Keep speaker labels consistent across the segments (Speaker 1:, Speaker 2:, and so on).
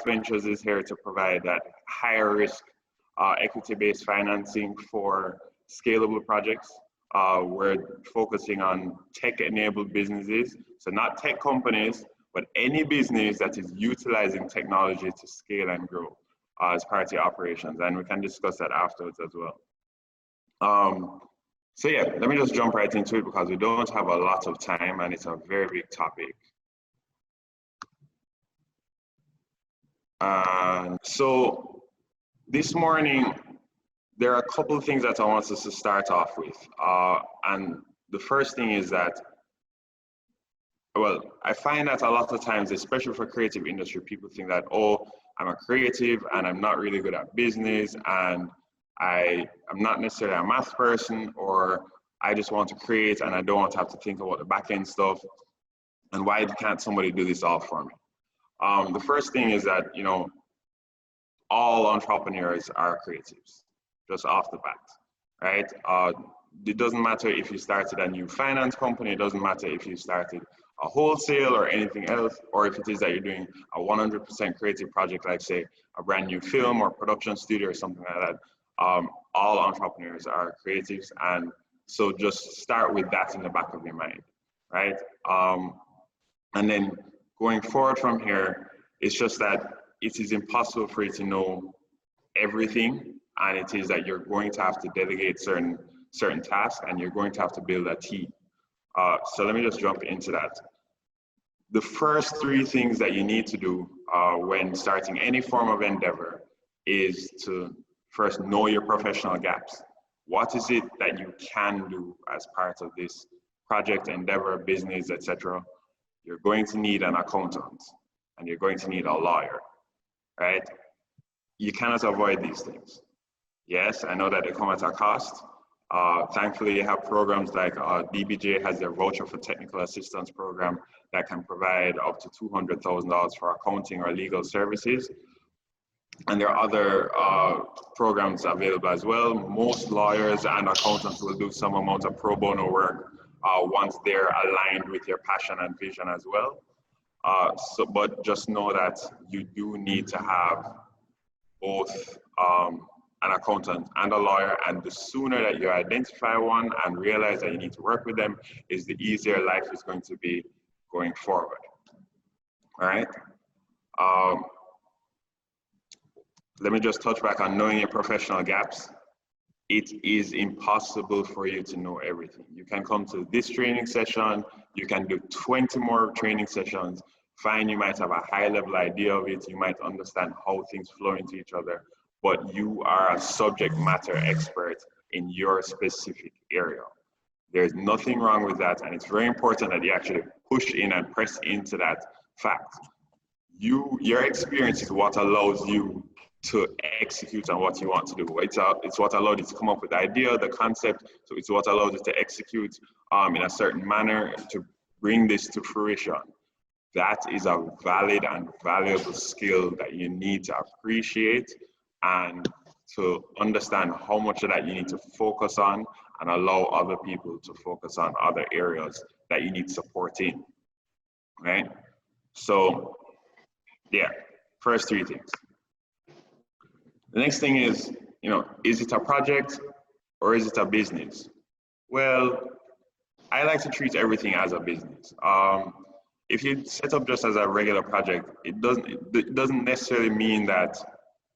Speaker 1: Ventures is here to provide that higher risk equity-based financing for scalable projects. We're focusing on tech-enabled businesses, so not tech companies, but any business that is utilizing technology to scale and grow as part of the operations, and we can discuss that afterwards as well. So yeah, let me just jump right into it because we don't have a lot of time and it's a very big topic. So this morning, there are a couple of things that I want us to start off with. And the first thing is that, well, I find that a lot of times, especially for creative industry, people think that, oh, I'm a creative and I'm not really good at business and I'm not necessarily a math person, or I just want to create and I don't want to have to think about the back end stuff. And why can't somebody do this all for me? The first thing is that, you know, all entrepreneurs are creatives, just off the bat, right? It doesn't matter if you started a new finance company, it doesn't matter if you started a wholesale or anything else, or if it is that you're doing a 100% creative project, like say a brand new film or production studio or something like that. All entrepreneurs are creatives, and so just start with that in the back of your mind, right? And then going forward from here, it's just that it is impossible for you to know everything, and it is that you're going to have to delegate certain tasks, and you're going to have to build a team. So let me just jump into that. The first three things that you need to do when starting any form of endeavor is to first know your professional gaps. What is it that you can do as part of this project, endeavor, business, etc.? You're going to need an accountant and you're going to need a lawyer, right? You cannot avoid these things. Yes, I know that they come at a cost. Thankfully, you have programs like DBJ has their voucher for technical assistance program that can provide up to $200,000 for accounting or legal services. And there are other programs available as well. Most lawyers and accountants will do some amount of pro bono work once they're aligned with your passion and vision as well. But just know that you do need to have both an accountant and a lawyer, and the sooner that you identify one and realize that you need to work with them is the easier life is going to be going forward. All right. Let me just touch back on knowing your professional gaps. It is impossible for you to know everything. You can come to this training session, you can do 20 more training sessions, fine, you might have a high level idea of it, you might understand how things flow into each other, but you are a subject matter expert in your specific area. There's nothing wrong with that, and it's very important that you actually push in and press into that fact. Your experience is what allows you to execute on what you want to do. It's what allowed you to come up with the idea, the concept, so it's what allowed you to execute in a certain manner to bring this to fruition. That is a valid and valuable skill that you need to appreciate and to understand how much of that you need to focus on and allow other people to focus on other areas that you need support in, right? So yeah, first three things. The next thing is, you know, is it a project or is it a business? Well, I like to treat everything as a business. If you set up just as a regular project, it doesn't necessarily mean that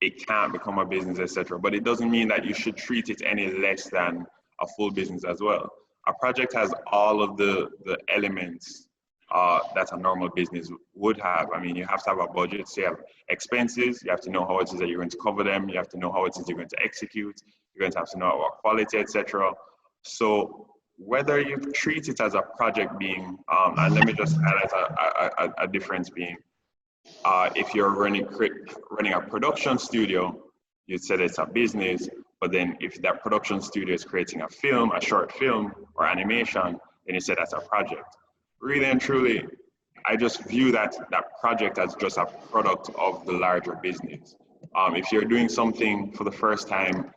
Speaker 1: it can't become a business, etc. But it doesn't mean that you should treat it any less than a full business as well. A project has all of the elements that a normal business would have. I mean, you have to have a budget, so you have expenses, you have to know how it is that you're going to cover them, you have to know how it is you're going to execute, you're going to have to know about quality, etc. So whether you treat it as a project being, and let me just highlight a difference being, if you're running a production studio, you'd say it's a business, but then if that production studio is creating a film, a short film or animation, then you say that's a project. Really and truly, I just view that project as just a product of the larger business. If you're doing something for the first time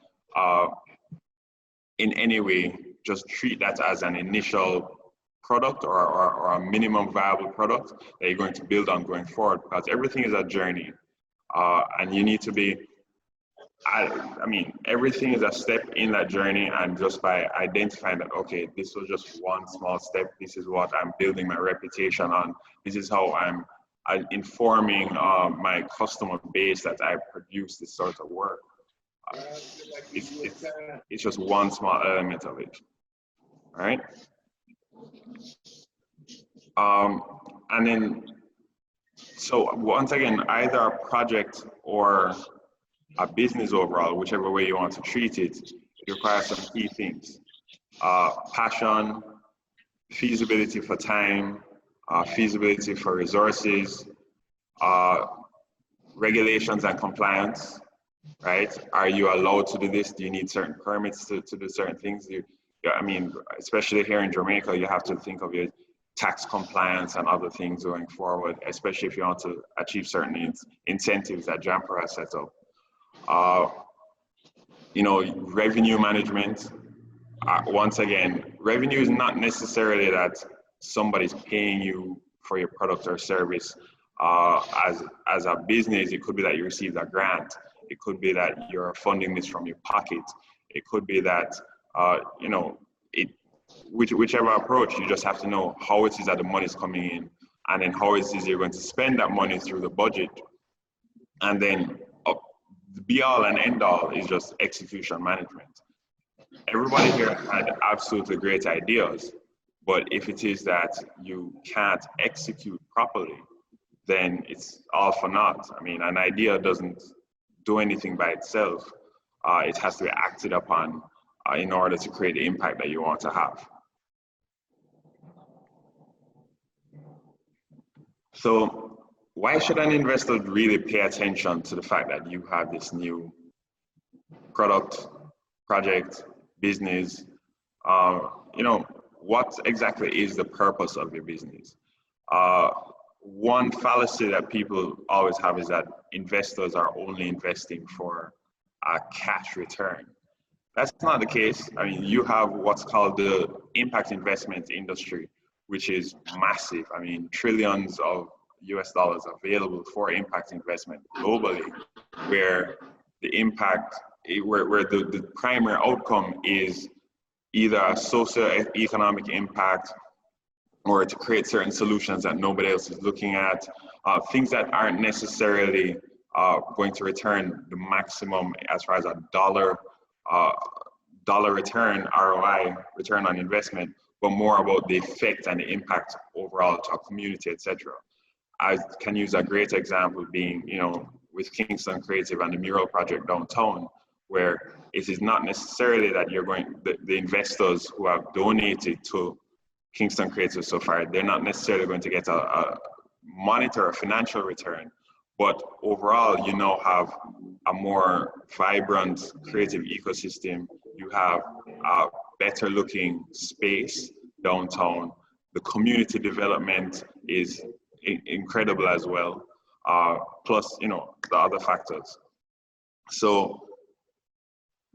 Speaker 1: in any way, just treat that as an initial product or a minimum viable product that you're going to build on going forward, because everything is a journey. and you need to be, I mean, everything is a step in that journey, and just by identifying that, okay, this was just one small step, this is what I'm building my reputation on, this is how I'm informing my customer base that I produce this sort of work. It's just one small element of it, right? And then, so once again, either a project or a business overall, whichever way you want to treat it, it requires some key things. Passion, feasibility for time, feasibility for resources, regulations and compliance, right? Are you allowed to do this? Do you need certain permits to do certain things? I mean, especially here in Jamaica, you have to think of your tax compliance and other things going forward, especially if you want to achieve certain incentives that Jamper has set up. You know, revenue management. Once again, revenue is not necessarily that somebody's paying you for your product or service. As a business, it could be that you received a grant. It could be that you're funding this from your pocket. It could be that, you know, whichever approach, you just have to know how it is that the money is coming in, and then how it is you're going to spend that money through the budget. And then the be all and end all is just execution management. Everybody here had absolutely great ideas, but if it is that you can't execute properly, then it's all for naught. I mean, an idea doesn't do anything by itself. It has to be acted upon in order to create the impact that you want to have. So why should an investor really pay attention to the fact that you have this new product, project, business? You know, what exactly is the purpose of your business? One fallacy that people always have is that investors are only investing for a cash return. That's not the case. I mean, you have what's called the impact investment industry, which is massive. I mean, trillions of US dollars available for impact investment globally, where the impact, where the primary outcome is either a socio-economic impact or to create certain solutions that nobody else is looking at, things that aren't necessarily going to return the maximum as far as a dollar return, ROI, return on investment, but more about the effect and the impact overall to a community, etc. I can use a great example being, you know, with Kingston Creative and the mural project downtown, where it is not necessarily that you're going, the investors who have donated to Kingston Creative so far, they're not necessarily going to get a monetary or financial return, but overall, you now have a more vibrant creative ecosystem. You have a better looking space downtown. The community development is incredible as well, plus, you know, the other factors. So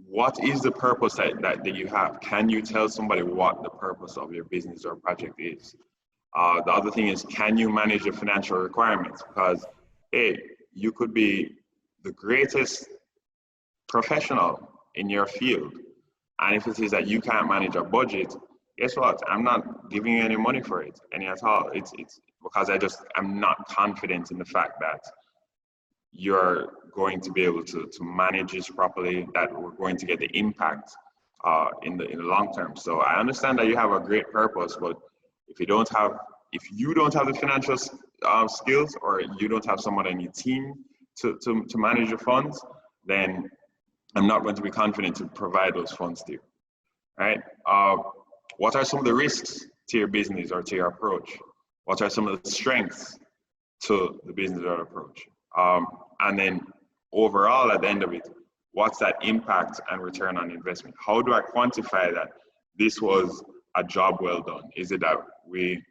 Speaker 1: what is the purpose that you have? Can you tell somebody what the purpose of your business or project is? The other thing is, can you manage the financial requirements? Because, hey, you could be the greatest professional in your field, and if it is that you can't manage a budget, guess what? I'm not giving you any money for it, any at all. It's because I'm not confident in the fact that you're going to be able to manage this properly, that we're going to get the impact in the long term. So I understand that you have a great purpose, but if you don't have the financial skills, or you don't have someone on your team to manage your funds, then I'm not going to be confident to provide those funds to you, right? What are some of the risks to your business or to your approach? What are some of the strengths to the business or approach? And then overall, at the end of it, what's that impact and return on investment? How do I quantify that this was a job well done? Is it that we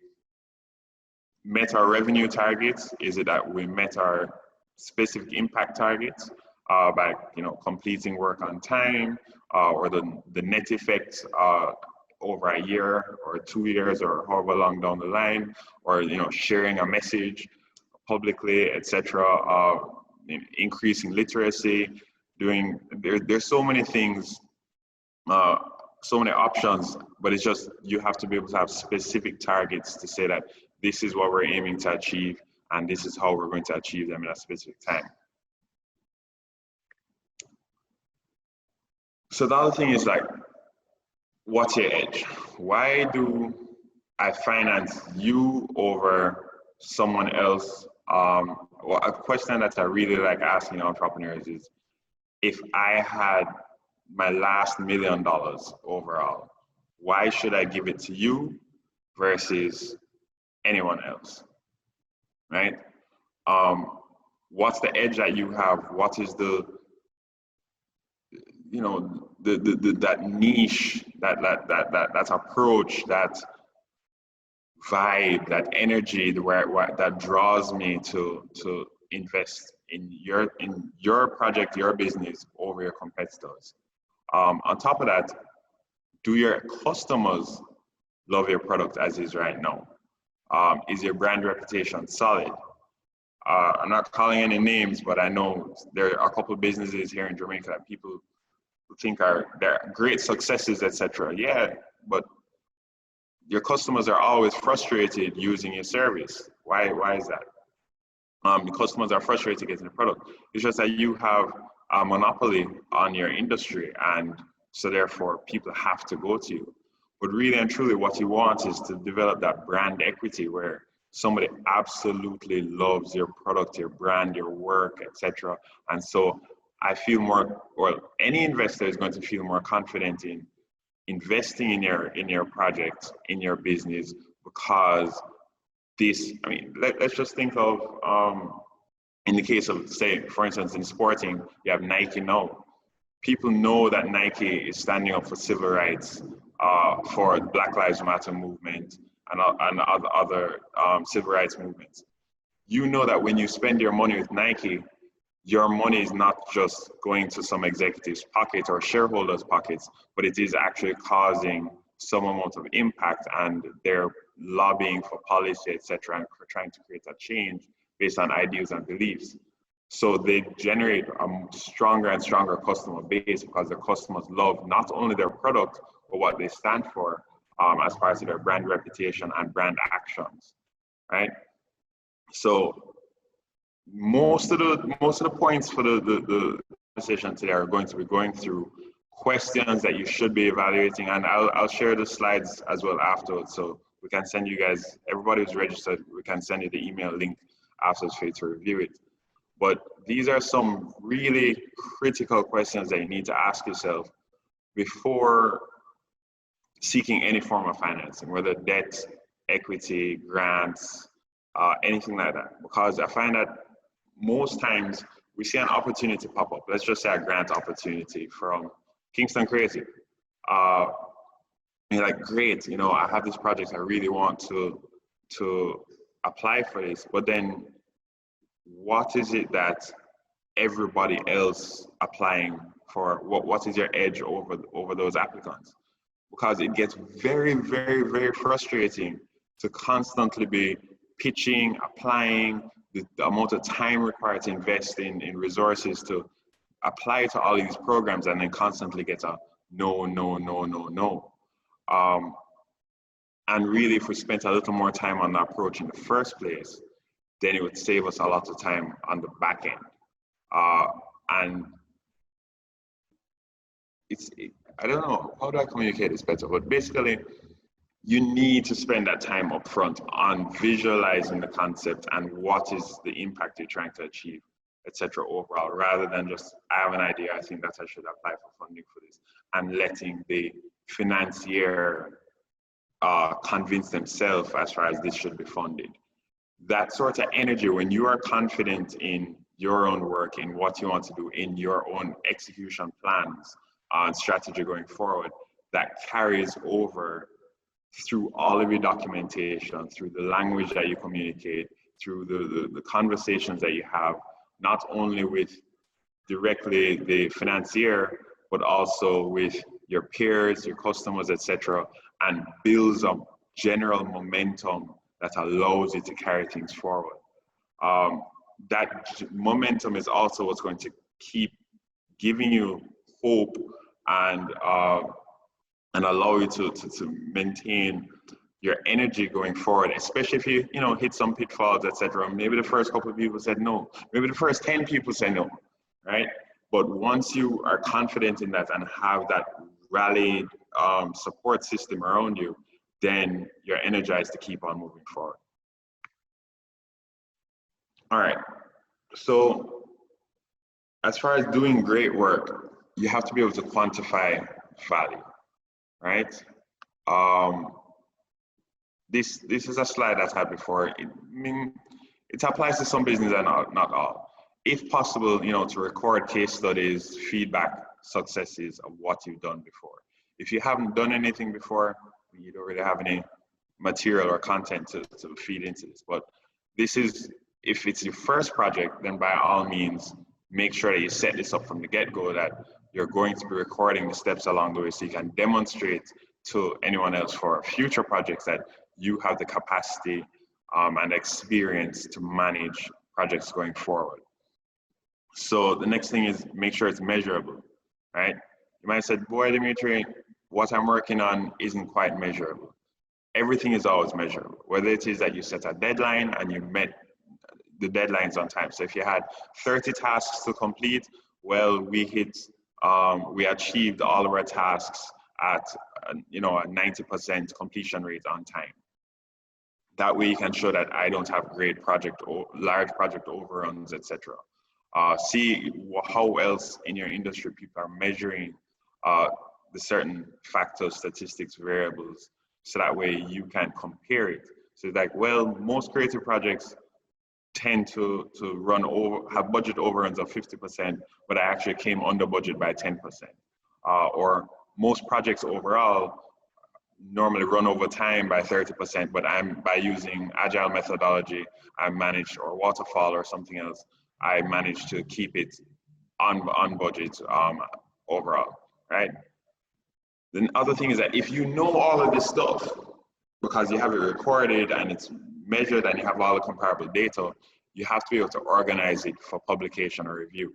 Speaker 1: met our revenue targets? Is it that we met our specific impact targets by, you know, completing work on time, or the net effect over a year or 2 years or however long down the line, or, you know, sharing a message publicly, etc. increasing literacy, there's so many things, so many options, but it's just you have to be able to have specific targets to say that this is what we're aiming to achieve and this is how we're going to achieve them in a specific time. So the other thing is like, what's your edge? Why do I finance you over someone else? Well, a question that I really like asking entrepreneurs is, if I had my last $1 million overall, why should I give it to you versus anyone else, right? What's the edge that you have? What is the, you know, that niche, that approach, that vibe, that energy, that draws me to invest in your project, your business over your competitors. On top of that, do your customers love your product as is right now? Is your brand reputation solid? I'm not calling any names, but I know there are a couple of businesses here in Jamaica that people think they're great successes, etc. Yeah, but your customers are always frustrated using your service. Why is that? The customers are frustrated getting the product. It's just that you have a monopoly on your industry, and so therefore people have to go to you. But really and truly what you want is to develop that brand equity where somebody absolutely loves your product, your brand, your work, etc. And so I feel more, well, any investor is going to feel more confident in investing in your project, in your business, because this, I mean, let's just think of, in the case of, say, for instance, in sporting, you have Nike now. People know that Nike is standing up for civil rights, for Black Lives Matter movement and other civil rights movements. You know that when you spend your money with Nike, your money is not just going to some executive's pocket or shareholders' pockets, but it is actually causing some amount of impact, and they're lobbying for policy, etc., and trying to create a change based on ideas and beliefs. So they generate a stronger and stronger customer base because the customers love not only their product, but what they stand for as part of their brand reputation and brand actions, right? So most of the points for the conversation today are going to be going through questions that you should be evaluating, and I'll share the slides as well afterwards, so we can send you guys, everybody who's registered, we can send you the email link afterwards for you to review it. But these are some really critical questions that you need to ask yourself before seeking any form of financing, whether debt, equity, grants, anything like that. Because I find that most times we see an opportunity pop up. Let's just say a grant opportunity from Kingston Creative. You're like, great, you know, I have this project, I really want to apply for this, but then what is it that everybody else applying for, what is your edge over those applicants? Because it gets very, very, very frustrating to constantly be pitching, applying, the amount of time required to invest in resources to apply to all these programs, and then constantly get a no, no, no, no, no. And really, if we spent a little more time on the approach in the first place, then it would save us a lot of time on the back end. And I don't know, how do I communicate this better? But basically, you need to spend that time up front on visualizing the concept and what is the impact you're trying to achieve, etc. overall, rather than just, I have an idea, I think that I should apply for funding for this, and letting the financier convince themselves as far as this should be funded. That sort of energy, when you are confident in your own work, in what you want to do, in your own execution plans and strategy going forward, that carries over through all of your documentation, through the language that you communicate, through the conversations that you have, not only with directly the financier, but also with your peers, your customers, etc., and builds up general momentum that allows you to carry things forward. that momentum is also what's going to keep giving you hope and allow you to maintain your energy going forward, especially if you hit some pitfalls, etc. Maybe the first couple of people said no, maybe the first 10 people said no, right? But once you are confident in that and have that rallied support system around you, then you're energized to keep on moving forward. All right, so as far as doing great work, you have to be able to quantify value, right? This is a slide I've had before. It applies to some business and not all. If possible, to record case studies, feedback, successes of what you've done before. If you haven't done anything before, you don't really have any material or content to feed into this. But this is, if it's your first project, then by all means, make sure that you set this up from the get-go, that you're going to be recording the steps along the way so you can demonstrate to anyone else for future projects that you have the capacity and experience to manage projects going forward. So the next thing is make sure it's measurable, right? You might have said, boy, Dmitri, what I'm working on isn't quite measurable. Everything is always measurable, whether it is that you set a deadline and you met the deadlines on time. So if you had 30 tasks to complete, well, we achieved all of our tasks at a 90% completion rate on time. That way you can show that I don't have large project overruns, etc. See how else in your industry people are measuring the certain factors, statistics, variables, so that way you can compare it. So it's like, well, most creative projects tend to have budget overruns of 50%, but I actually came under budget by 10%. Or most projects overall normally run over time by 30%, but by using agile methodology, I managed, or waterfall or something else, I managed to keep it on budget overall, right? The other thing is that if you know all of this stuff, because you have it recorded and it's measured and you have all the comparable data, you have to be able to organize it for publication or review.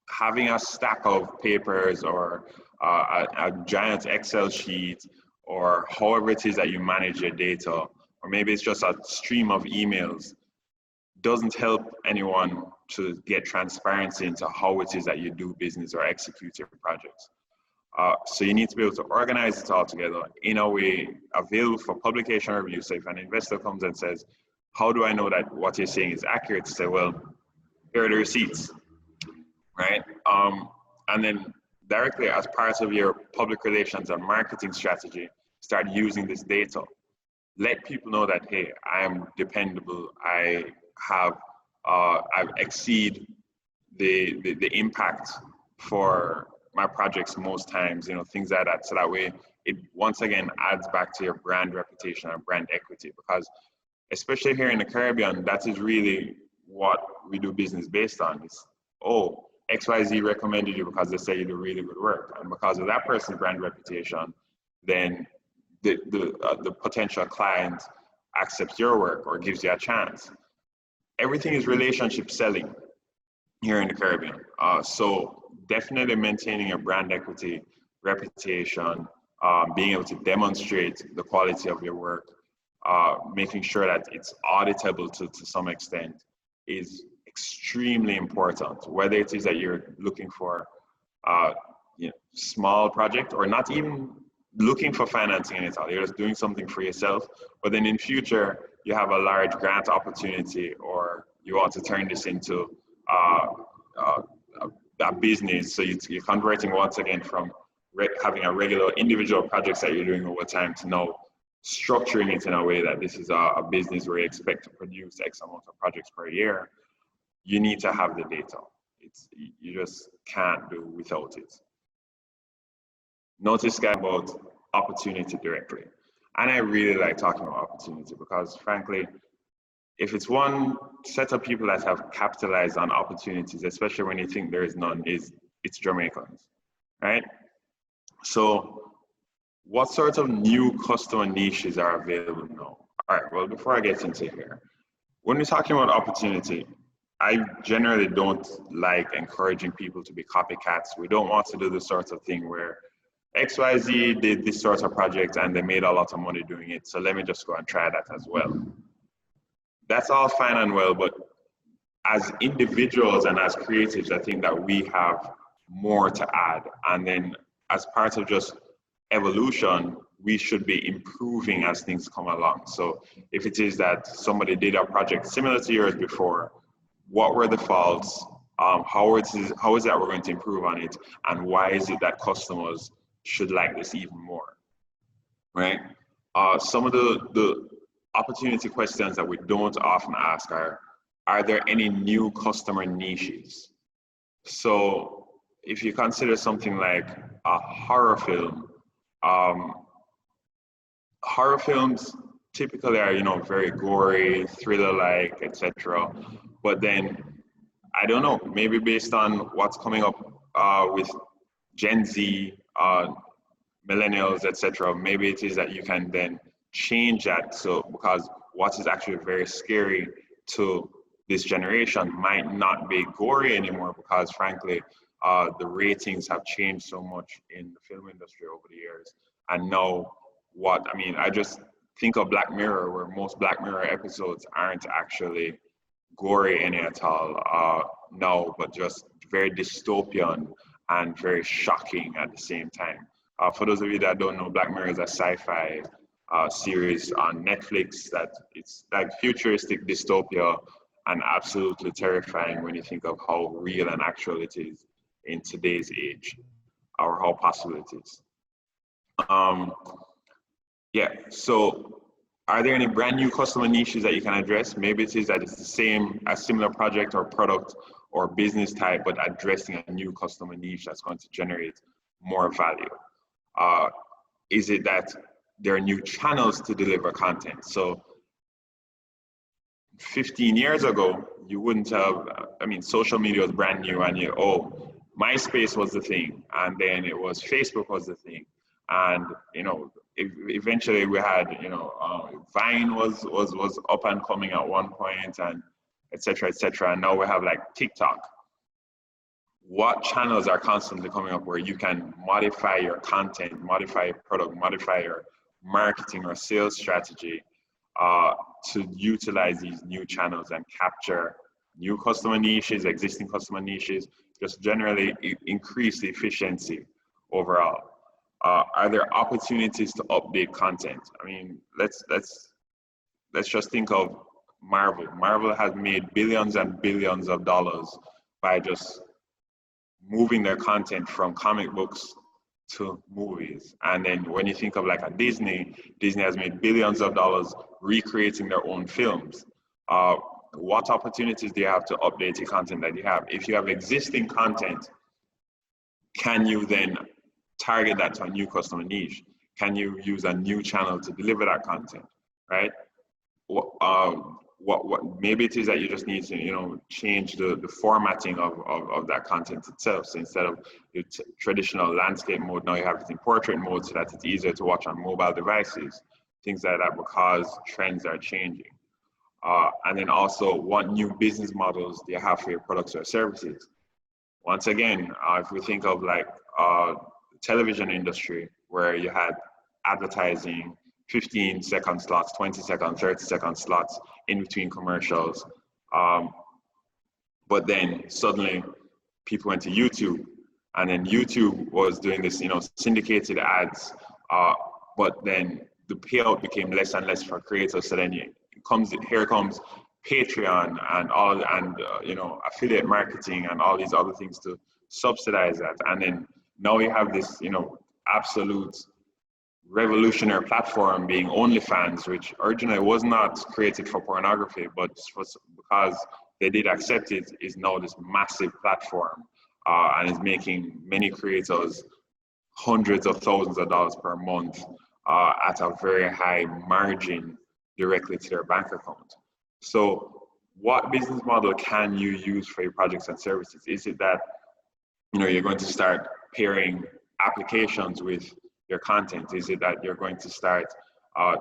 Speaker 1: Having a stack of papers or a giant Excel sheet, or however it is that you manage your data, or maybe it's just a stream of emails, doesn't help anyone to get transparency into how it is that you do business or execute your projects. So you need to be able to organize it all together in a way available for publication or review. So if an investor comes and says, how do I know that what you're saying is accurate? Say, well, here are the receipts, right? And then directly as part of your public relations and marketing strategy, start using this data. Let people know that, hey, I am dependable. I exceed the impact for my projects most times, things like that. So that way it once again adds back to your brand reputation and brand equity, because especially here in the Caribbean, that is really what we do business based on. It's, oh, XYZ recommended you because they say you do really good work. And because of that person's brand reputation, then the potential client accepts your work or gives you a chance. Everything is relationship selling here in the Caribbean. So definitely maintaining your brand equity, reputation, being able to demonstrate the quality of your work, making sure that it's auditable to some extent is extremely important. Whether it is that you're looking for small project, or not even looking for financing in it all, you're just doing something for yourself, but then in future you have a large grant opportunity, or you want to turn this into a business. So you're converting once again from having a regular individual projects that you're doing over time to now structuring it in a way that this is a business where you expect to produce X amount of projects per year. You need to have the data. You just can't do without it. Notice about opportunity directly. And I really like talking about opportunity because frankly, if it's one set of people that have capitalized on opportunities, especially when you think there is none, it's Jamaicans, right? So what sort of new customer niches are available now? All right, well, before I get into here, When we're talking about opportunity, I generally don't like encouraging people to be copycats. We don't want to do the sort of thing where XYZ did this sort of project and they made a lot of money doing it, so let me just go and try that as well. That's all fine and well, but as individuals and as creatives, I think that we have more to add. And then as part of just evolution, we should be improving as things come along. So if it is that somebody did a project similar to yours before, what were the faults? How is it that we're going to improve on it? And why is it that customers should like this even more, right? Some of the opportunity questions that we don't often ask are there any new customer niches? So if you consider something like a horror film, horror films typically are, very gory, thriller-like, etc. But then, I don't know, maybe based on what's coming up with Gen Z, millennials, etc., maybe it is that you can then change that. So, because what is actually very scary to this generation might not be gory anymore, because frankly, the ratings have changed so much in the film industry over the years. And now, I just think of Black Mirror, where most Black Mirror episodes aren't actually gory any at all, no, but just very dystopian and very shocking at the same time. For those of you that don't know, Black Mirror is a sci-fi series on Netflix that it's like futuristic dystopia and absolutely terrifying when you think of how real and actual it is in today's age, or how possible it is. So are there any brand new customer niches that you can address? Maybe it is that it's a similar project or product or business type, but addressing a new customer niche that's going to generate more value. Is it that there are new channels to deliver content? So 15 years ago, you wouldn't have, social media was brand new, and MySpace was the thing, and then it was Facebook was the thing. And, eventually we had, Vine was up and coming at one point, and et cetera, et cetera. And now we have like TikTok. What channels are constantly coming up where you can modify your content, modify your product, modify your marketing or sales strategy to utilize these new channels and capture new customer niches, existing customer niches, just generally increase the efficiency overall? Are there opportunities to update content? Let's just think of Marvel. Marvel has made billions and billions of dollars by just moving their content from comic books to movies. And then when you think of like a Disney has made billions of dollars recreating their own films. What opportunities do you have to update the content that you have? If you have existing content, can you then target that to a new customer niche? Can you use a new channel to deliver that content, right? What maybe it is that you just need to change the formatting of that content itself. So instead of the traditional landscape mode, now you have it in portrait mode so that it's easier to watch on mobile devices, things like that, because trends are changing. And then also, what new business models do you have for your products or services? Once again, if we think of like television industry, where you had advertising, 15-second slots, 20-second, 30-second slots in between commercials. But then suddenly people went to YouTube, and then YouTube was doing this, syndicated ads. But then the payout became less and less for creators. So then here comes Patreon and affiliate marketing and all these other things to subsidize that. And then now you have this, absolute revolutionary platform being OnlyFans, which originally was not created for pornography, but because they did accept it, is now this massive platform and is making many creators hundreds of thousands of dollars per month at a very high margin directly to their bank account. So what business model can you use for your projects and services? Is it that you're going to start pairing applications with your content? Is it that you're going to start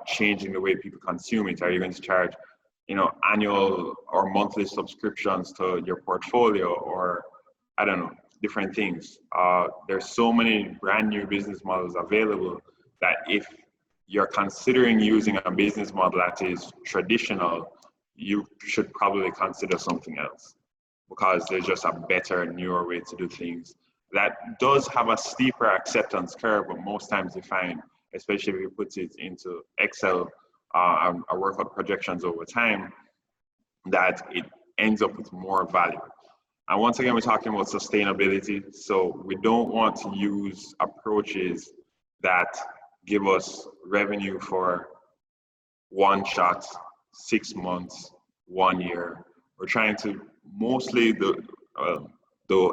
Speaker 1: changing the way people consume it? Are you going to charge annual or monthly subscriptions to your portfolio, or I don't know, different things. There's so many brand new business models available that if you're considering using a business model that is traditional, you should probably consider something else, because there's just a better, newer way to do things that does have a steeper acceptance curve, but most times you find, especially if you put it into Excel, and work out projections over time, that it ends up with more value. And once again, we're talking about sustainability. So we don't want to use approaches that give us revenue for one shot, 6 months, 1 year. We're trying to, mostly the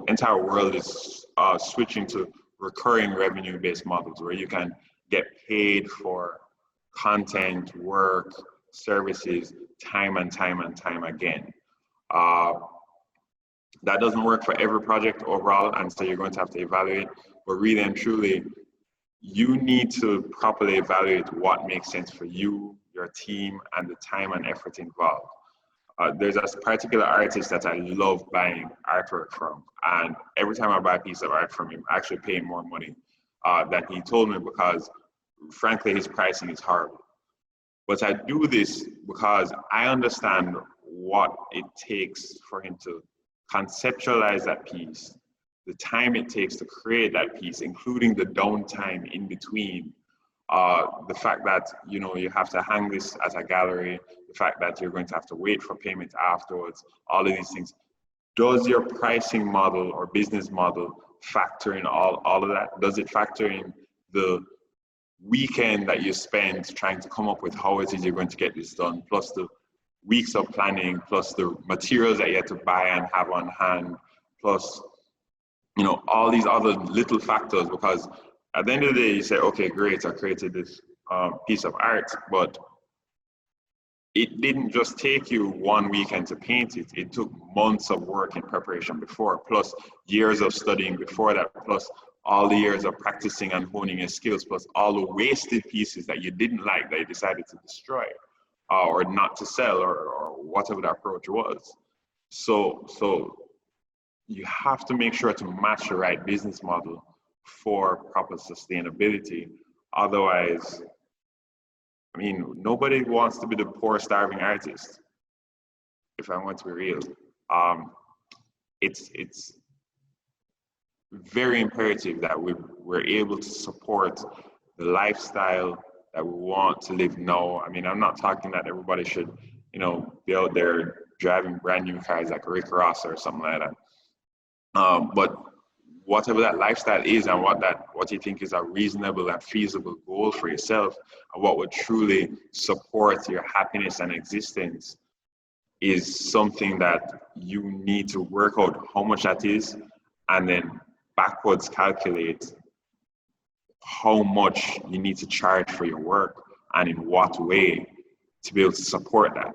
Speaker 1: entire world is switching to recurring revenue-based models where you can get paid for content, work, services, time and time and time again. That doesn't work for every project overall, and so you're going to have to evaluate. But really and truly, you need to properly evaluate what makes sense for you, your team, and the time and effort involved. There's a particular artist that I love buying artwork from, and every time I buy a piece of art from him, I actually pay him more money than he told me, because frankly, his pricing is horrible. But I do this because I understand what it takes for him to conceptualize that piece, the time it takes to create that piece, including the downtime in between, the fact that you have to hang this at a gallery, the fact that you're going to have to wait for payment afterwards, all of these things. Does your pricing model or business model factor in all of that? Does it factor in the weekend that you spend trying to come up with how it is you're going to get this done, plus the weeks of planning, plus the materials that you have to buy and have on hand, plus all these other little factors? Because at the end of the day, you say, okay, great, I created this piece of art, but it didn't just take you 1 weekend to paint it. It took months of work in preparation before, plus years of studying before that, plus all the years of practicing and honing your skills, plus all the wasted pieces that you didn't like that you decided to destroy or not to sell, or whatever the approach was. So you have to make sure to match the right business model for proper sustainability. Otherwise, nobody wants to be the poor, starving artist, if I want to be real. It's very imperative that we're able to support the lifestyle that we want to live now. I'm not talking that everybody should, be out there driving brand new cars like Rick Ross or something like that. But whatever that lifestyle is, and what you think is a reasonable and feasible goal for yourself, and what would truly support your happiness and existence, is something that you need to work out how much that is, and then backwards calculate how much you need to charge for your work and in what way to be able to support that.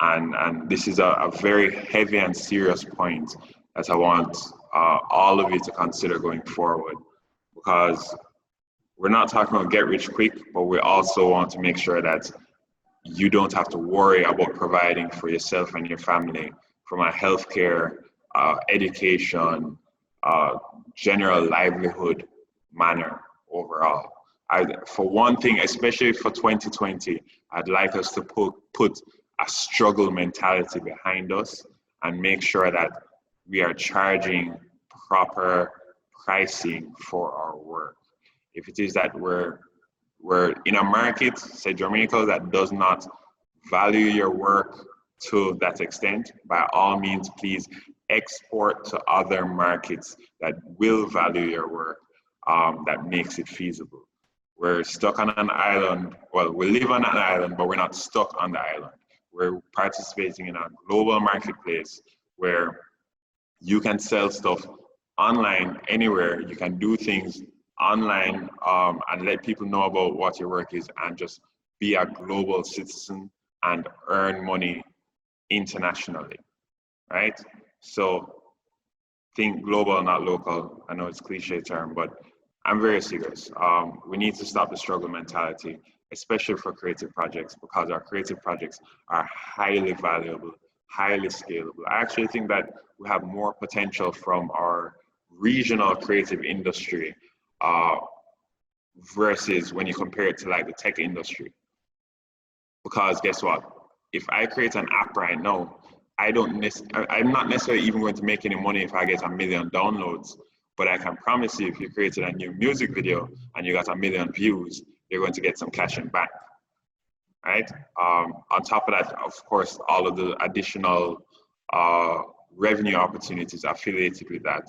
Speaker 1: And this is a very heavy and serious point that I want all of you to consider going forward, because we're not talking about get rich quick, but we also want to make sure that you don't have to worry about providing for yourself and your family from a healthcare, education, general livelihood manner overall. For one thing, especially for 2020, I'd like us to put a struggle mentality behind us and make sure that we are charging proper pricing for our work. If it is that we're in a market, say Jamaica, that does not value your work to that extent, by all means, please export to other markets that will value your work, that makes it feasible. We're stuck on an island. Well, we live on an island, but we're not stuck on the island. We're participating in a global marketplace where you can sell stuff online anywhere. You can do things online and let people know about what your work is, and just be a global citizen and earn money internationally, right? So think global, not local. I know it's a cliche term, but I'm very serious. We need to stop the struggle mentality. especially for creative projects, because our creative projects are highly valuable, highly scalable. I actually think that we have more potential from our regional creative industry versus when you compare it to like the tech industry. Because guess what? If I create an app right now, I'm not necessarily even going to make any money if I get 1 million downloads, but I can promise you, if you created a new music video and you got 1 million views, you're going to get some cash in bank, right? On top of that, of course, all of the additional revenue opportunities affiliated with that.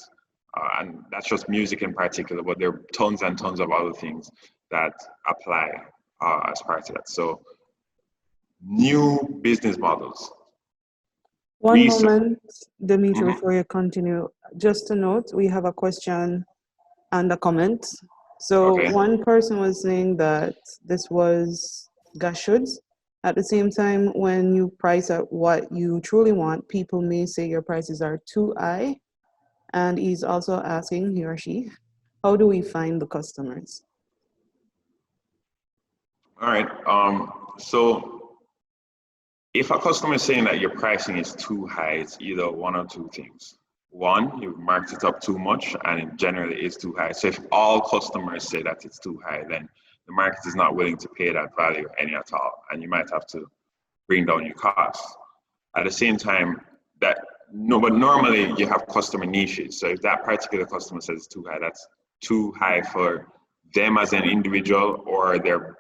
Speaker 1: And that's just music in particular, but there are tons and tons of other things that apply as part of that. So new business models.
Speaker 2: One moment, Dmitri, before you continue. Just a note, we have a question and a comment. So one person was saying that this was gashoods. At the same time, when you price at what you truly want, people may say your prices are too high. And he's also asking, he or she, how do we find the customers?
Speaker 1: All right. So if a customer is saying that your pricing is too high, it's either one or two things. One, you've marked it up too much and it generally is too high. So if all customers say that it's too high, then the market is not willing to pay that value any at all. And you might have to bring down your costs. At the same time, but normally you have customer niches. So if that particular customer says it's too high, that's too high for them as an individual or their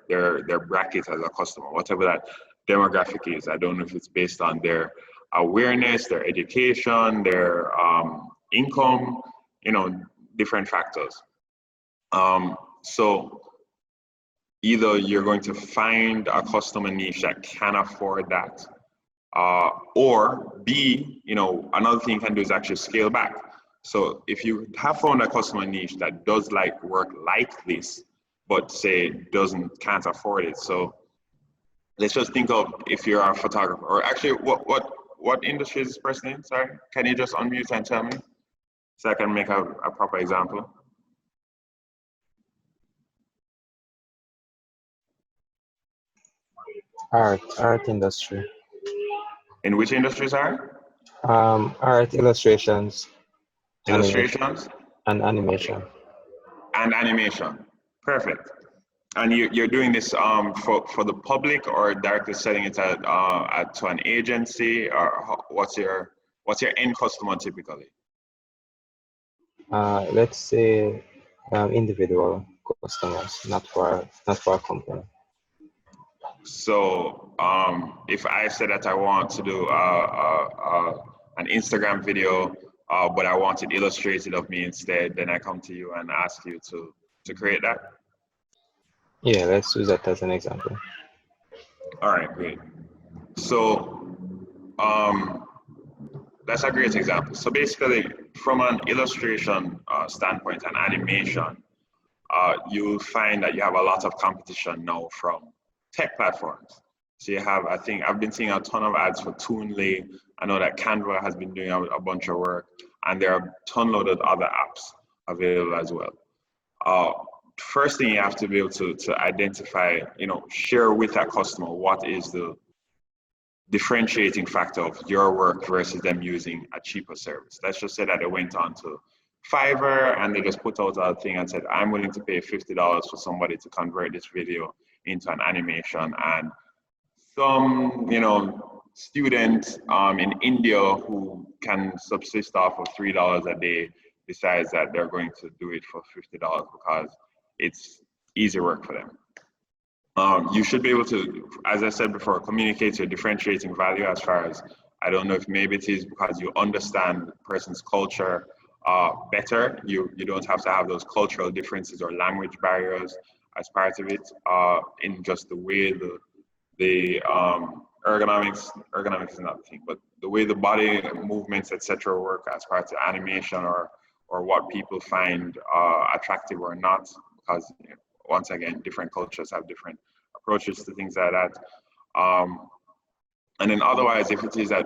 Speaker 1: bracket as a customer, whatever that demographic is. I don't know if it's based on their awareness, their education, their income, different factors. So either you're going to find a customer niche that can afford that, or B, another thing you can do is actually scale back. So if you have found a customer niche that does like work like this, but say can't afford it. So let's just think of if you're a photographer, or actually what industry is this person in? Sorry, can you just unmute and tell me so I can make a proper example?
Speaker 3: Art industry.
Speaker 1: In which industry, sorry?
Speaker 3: Art, illustrations.
Speaker 1: Illustrations?
Speaker 3: And animation.
Speaker 1: And animation. Perfect. And you're doing this for the public or directly selling it to an agency, or what's your end customer typically?
Speaker 3: Let's say individual customers, not for a company.
Speaker 1: So if I said that I want to do an Instagram video, but I want it illustrated of me instead, then I come to you and ask you to create that?
Speaker 3: Yeah, let's use that as an example.
Speaker 1: All right, great. So that's a great example. So basically, from an illustration standpoint and animation, you'll find that you have a lot of competition now from tech platforms. So you have, I think I've been seeing a ton of ads for Toonly. I know that Canva has been doing a bunch of work, and there are a ton load of other apps available as well. First thing you have to be able to identify, share with that customer what is the differentiating factor of your work versus them using a cheaper service. Let's just say that they went on to Fiverr and they just put out a thing and said, I'm willing to pay $50 for somebody to convert this video into an animation. And some, student in India who can subsist off of $3 a day decides that they're going to do it for $50 because it's easy work for them. You should be able to, as I said before, communicate your differentiating value as far as, I don't know if maybe it is because you understand the person's culture better. You don't have to have those cultural differences or language barriers as part of it, in just the way the ergonomics is not the thing, but the way the body movements, etc. work as part of animation or what people find attractive or not, because once again, different cultures have different approaches to things like that. And then otherwise, if it is that,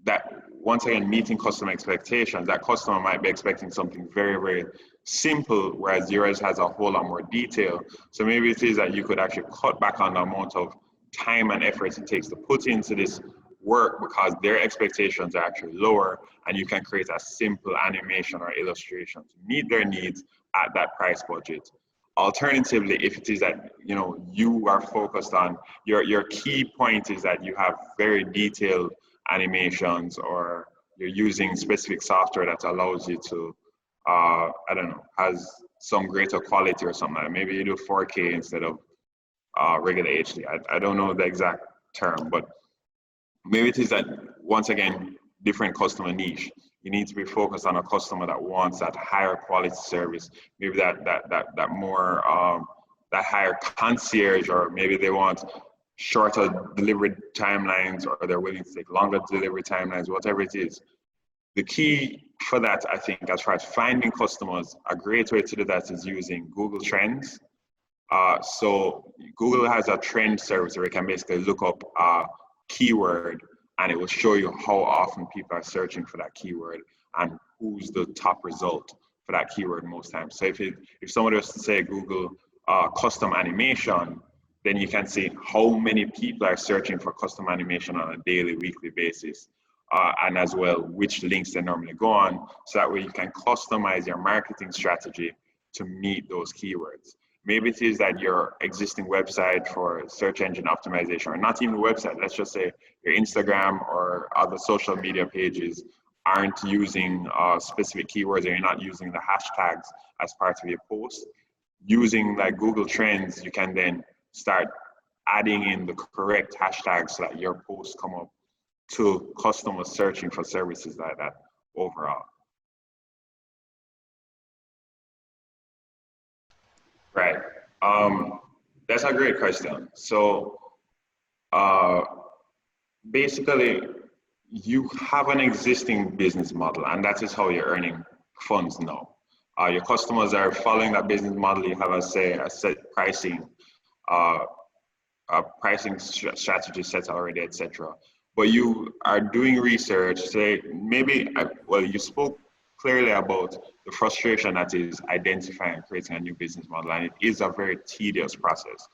Speaker 1: that once again, meeting customer expectations, that customer might be expecting something very, very simple, whereas yours has a whole lot more detail. So maybe it is that you could actually cut back on the amount of time and effort it takes to put into this work because their expectations are actually lower, and you can create a simple animation or illustration to meet their needs at that price budget. Alternatively, if it is that you are focused on your key point is that you have very detailed animations, or you're using specific software that allows you to I don't know, has some greater quality or something like that. Maybe you do 4K instead of regular HD. I don't know the exact term, but maybe it is that, once again, different customer niche. You need to be focused on a customer that wants that higher quality service, maybe that more that higher concierge, or maybe they want shorter delivery timelines, or they're willing to take longer delivery timelines, whatever it is. The key for that, I think, as far as finding customers, a great way to do that is using Google Trends. So Google has a trend service where you can basically look up a keyword, and it will show you how often people are searching for that keyword and who's the top result for that keyword most times. So if somebody was to say Google custom animation, then you can see how many people are searching for custom animation on a daily, weekly basis, and as well which links they normally go on. So that way you can customize your marketing strategy to meet those keywords. Maybe it is that your existing website for search engine optimization, or not even the website, let's just say your Instagram or other social media pages aren't using specific keywords, or you're not using the hashtags as part of your post. Using like Google Trends, you can then start adding in the correct hashtags so that your posts come up to customers searching for services like that overall. Right. That's a great question. So basically, you have an existing business model, and that is how you're earning funds now. Your customers are following that business model. You have a set pricing, strategy set already, etc. But you are doing research. Say maybe you spoke clearly about the frustration that is identifying and creating a new business model, and it is a very tedious process.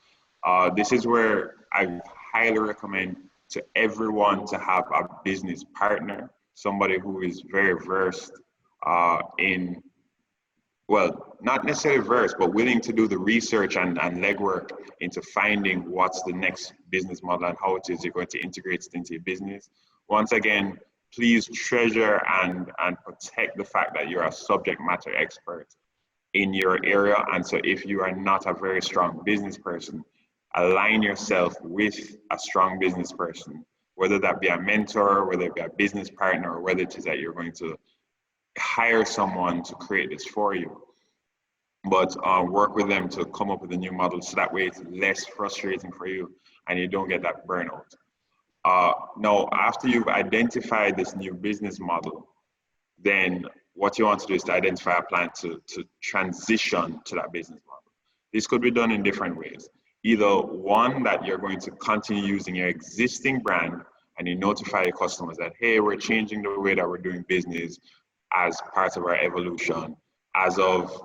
Speaker 1: This is where I highly recommend to everyone to have a business partner, somebody who is very versed in, well, not necessarily versed, but willing to do the research and legwork into finding what's the next business model and how it is you're going to integrate it into your business. Once again, please treasure and protect the fact that you're a subject matter expert in your area. And so if you are not a very strong business person, align yourself with a strong business person, whether that be a mentor, whether it be a business partner, or whether it is that you're going to hire someone to create this for you. But work with them to come up with a new model, so that way it's less frustrating for you and you don't get that burnout. Now, after you've identified this new business model, then what you want to do is to identify a plan to transition to that business model. This could be done in different ways. Either one, that you're going to continue using your existing brand and you notify your customers that, hey, we're changing the way that we're doing business as part of our evolution. As of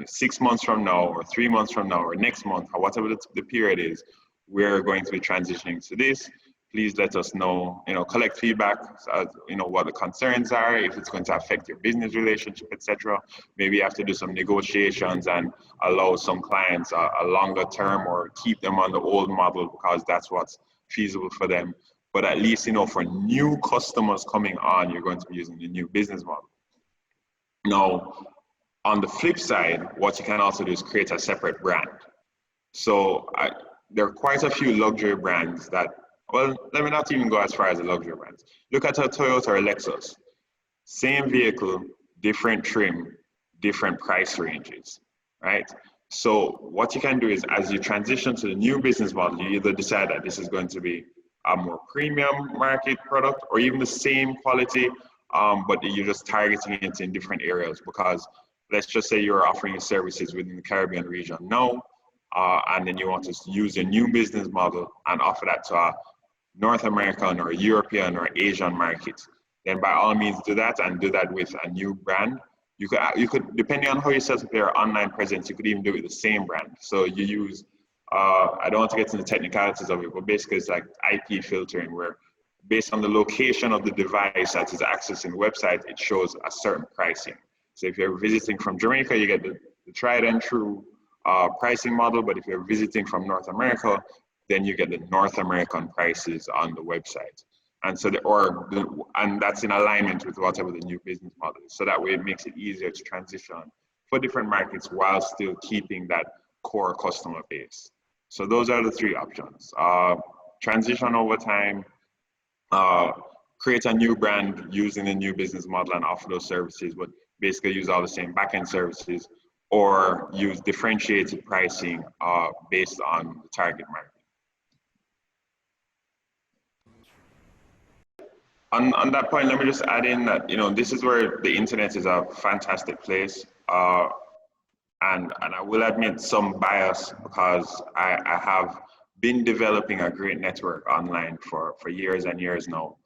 Speaker 1: 6 months from now, or 3 months from now, or next month, or whatever the period is, we're going to be transitioning to this. Please let us know, collect feedback, what the concerns are, if it's going to affect your business relationship, etc. Maybe you have to do some negotiations and allow some clients a longer term, or keep them on the old model because that's what's feasible for them. But at least, for new customers coming on, you're going to be using the new business model. Now, on the flip side, what you can also do is create a separate brand. So there are quite a few luxury brands that, well, let me not even go as far as the luxury brands. Look at a Toyota or a Lexus. Same vehicle, different trim, different price ranges, right? So what you can do is, as you transition to the new business model, you either decide that this is going to be a more premium market product, or even the same quality, but you're just targeting it in different areas. Because let's just say you're offering services within the Caribbean region now, and then you want to use a new business model and offer that to a North American or European or Asian market. then by all means do that, and do that with a new brand. You could, depending on how you set up your online presence, you could even do it with the same brand. So you use, I don't want to get into the technicalities of it, but basically it's like IP filtering, where based on the location of the device that is accessing the website, it shows a certain pricing. So if you're visiting from Jamaica, you get the tried and true pricing model, but if you're visiting from North America, then you get the North American prices on the website. And so, and that's in alignment with whatever the new business model is. So that way it makes it easier to transition for different markets while still keeping that core customer base. So those are the three options. Transition over time, create a new brand using the new business model and offer those services, but basically use all the same backend services, or use differentiated pricing based on the target market. On that point, let me just add in that, this is where the internet is a fantastic place. And I will admit some bias, because I have been developing a great network online for years and years now.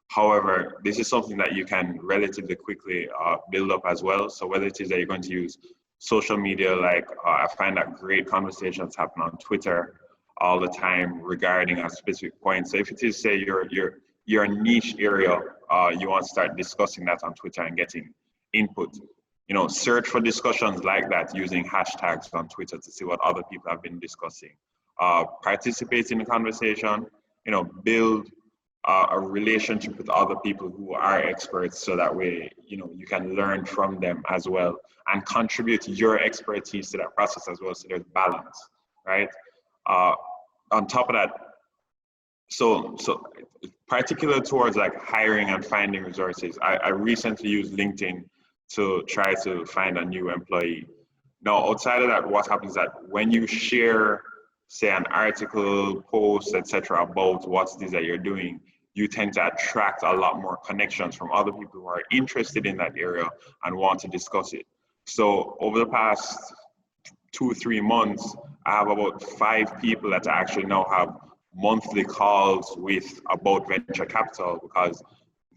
Speaker 1: However, this is something that you can relatively quickly build up as well. So whether it is that you're going to use social media, like I find that great conversations happen on Twitter all the time regarding a specific point. So if it is, say, your niche area, you want to start discussing that on Twitter and getting input. Search for discussions like that using hashtags on Twitter to see what other people have been discussing. Participate in the conversation, build a relationship with other people who are experts, so that way, you can learn from them as well and contribute your expertise to that process as well. So there's balance, right? On top of that, so particular towards like hiring and finding resources, I recently used LinkedIn to try to find a new employee. Now, outside of that, what happens is that when you share, say, an article, post, etc., about what it is that you're doing, you tend to attract a lot more connections from other people who are interested in that area and want to discuss it. So over the past 2-3 months, I have about 5 people that I actually now have monthly calls with about venture capital, because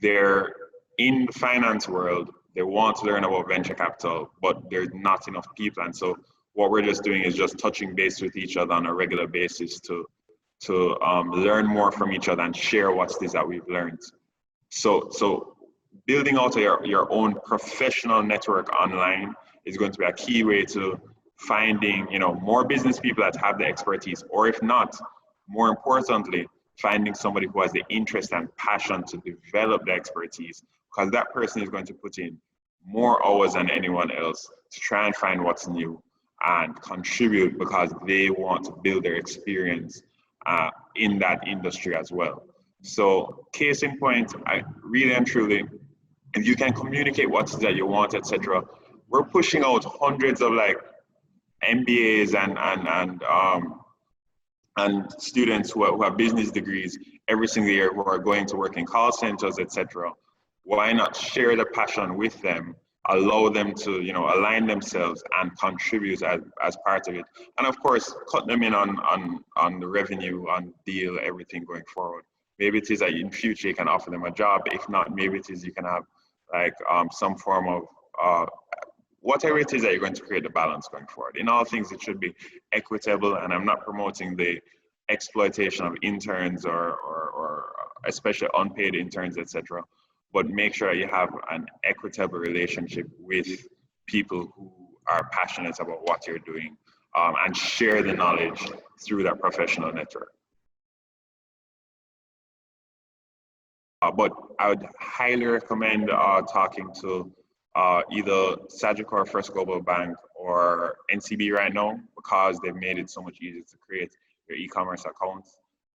Speaker 1: they're in the finance world. They want to learn about venture capital, but there's not enough people. And so what we're just doing is just touching base with each other on a regular basis to learn more from each other and share what it is that we've learned. So building out your own professional network online is going to be a key way to finding, more business people that have the expertise, or if not, more importantly, finding somebody who has the interest and passion to develop the expertise, because that person is going to put in more hours than anyone else to try and find what's new and contribute, because they want to build their experience in that industry as well. So case in point, I really and truly, if you can communicate what it is that you want, etc., we're pushing out hundreds of like MBAs and students who have business degrees every single year, who are going to work in call centers, etc. Why not share the passion with them, allow them to, align themselves and contribute as part of it, and of course cut them in on the revenue, on deal, everything going forward. Maybe it is that in future you can offer them a job. If not, maybe it is you can have like some form of whatever it is that you're going to create the balance going forward. In all things, it should be equitable, and I'm not promoting the exploitation of interns or especially unpaid interns, etc. But make sure you have an equitable relationship with people who are passionate about what you're doing, and share the knowledge through that professional network. But I would highly recommend talking to either Sagicor First Global Bank or NCB right now, because they've made it so much easier to create your e-commerce accounts.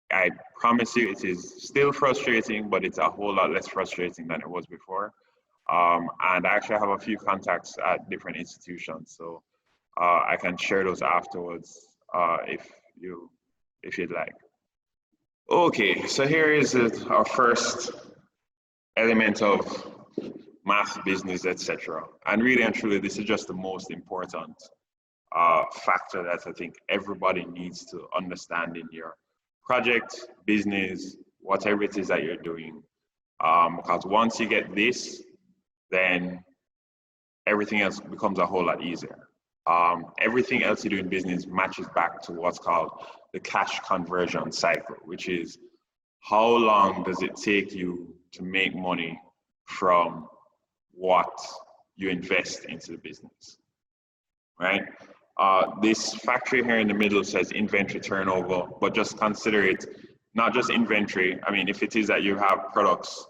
Speaker 1: I promise you, it is still frustrating, but it's a whole lot less frustrating than it was before. And I actually have a few contacts at different institutions, so I can share those afterwards if you'd like. Okay, so here is our first element of math, business, etc. And really and truly, this is just the most important factor that I think everybody needs to understand in your project, business, whatever it is that you're doing. Because once you get this, then everything else becomes a whole lot easier. Everything else you do in business matches back to what's called the cash conversion cycle, which is how long does it take you to make money from what you invest into the business, right? This factory here in the middle says inventory turnover, but just consider it not just inventory. I mean, if it is that you have products,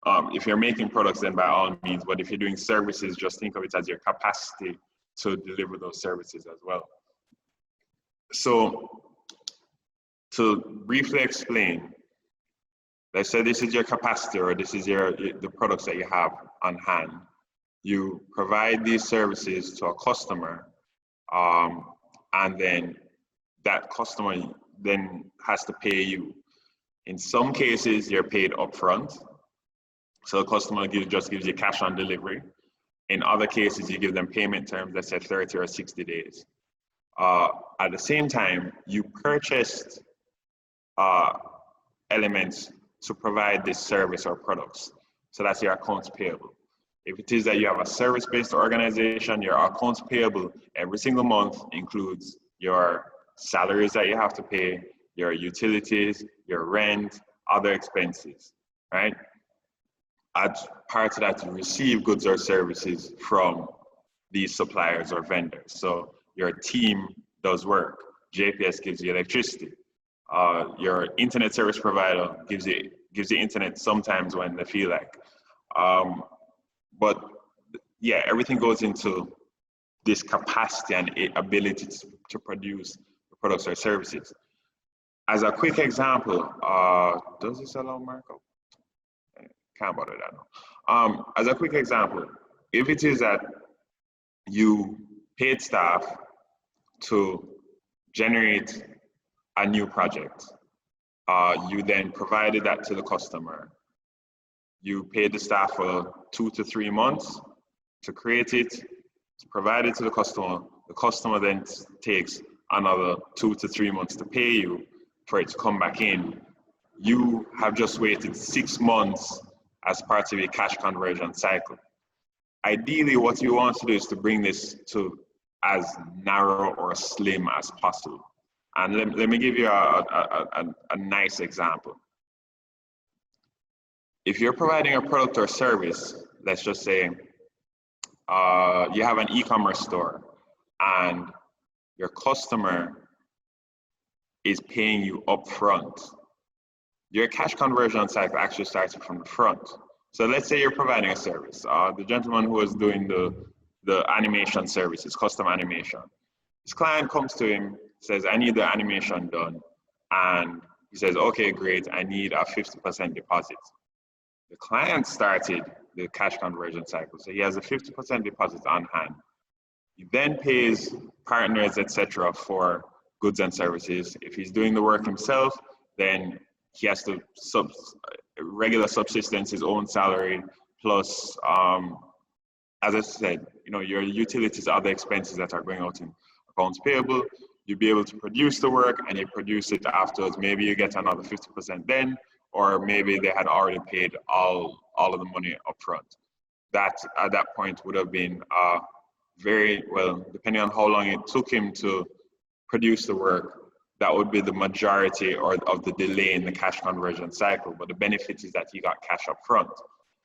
Speaker 1: if you're making products, then by all means, but if you're doing services, just think of it as your capacity to deliver those services as well. So to briefly explain, let's say this is your capacity, or this is the products that you have on hand. You provide these services to a customer, and then that customer then has to pay you. In some cases, you're paid upfront. So the customer just gives you cash on delivery. In other cases, you give them payment terms, let's say 30 or 60 days. At the same time, you purchased elements to provide this service or products. So that's your accounts payable. If it is that you have a service-based organization, your accounts payable every single month includes your salaries that you have to pay, your utilities, your rent, other expenses, right? As part of that, you receive goods or services from these suppliers or vendors. So your team does work. JPS gives you electricity. Your internet service provider gives you internet sometimes when they feel like. But yeah, everything goes into this capacity and ability to produce the products or services. As a quick example, does this allow markup? Can't bother that now. As a quick example, if it is that you paid staff to generate a new project, you then provided that to the customer. You paid the staff for 2 to 3 months to create it, to provide it to the customer. The customer then takes another 2 to 3 months to pay you for it to come back in. You have just waited 6 months as part of a cash conversion cycle. Ideally, what you want to do is to bring this to as narrow or slim as possible. And let me give you a nice example. If you're providing a product or service, let's just say you have an e-commerce store and your customer is paying you upfront, your cash conversion cycle actually starts from the front. So let's say you're providing a service. The gentleman who was doing the animation services, custom animation, his client comes to him, says, I need the animation done. And he says, okay, great, I need a 50% deposit. The client started the cash conversion cycle. So he has a 50% deposit on hand. He then pays partners, etc., for goods and services. If he's doing the work himself, then he has to regular subsistence, his own salary, plus, as I said, your utilities, other expenses that are going out in accounts payable. You'll be able to produce the work and you produce it afterwards. Maybe you get another 50% then, or maybe they had already paid all of the money up front. That at that point would have been very well, depending on how long it took him to produce the work, that would be the majority of the delay in the cash conversion cycle. But the benefit is that he got cash up front.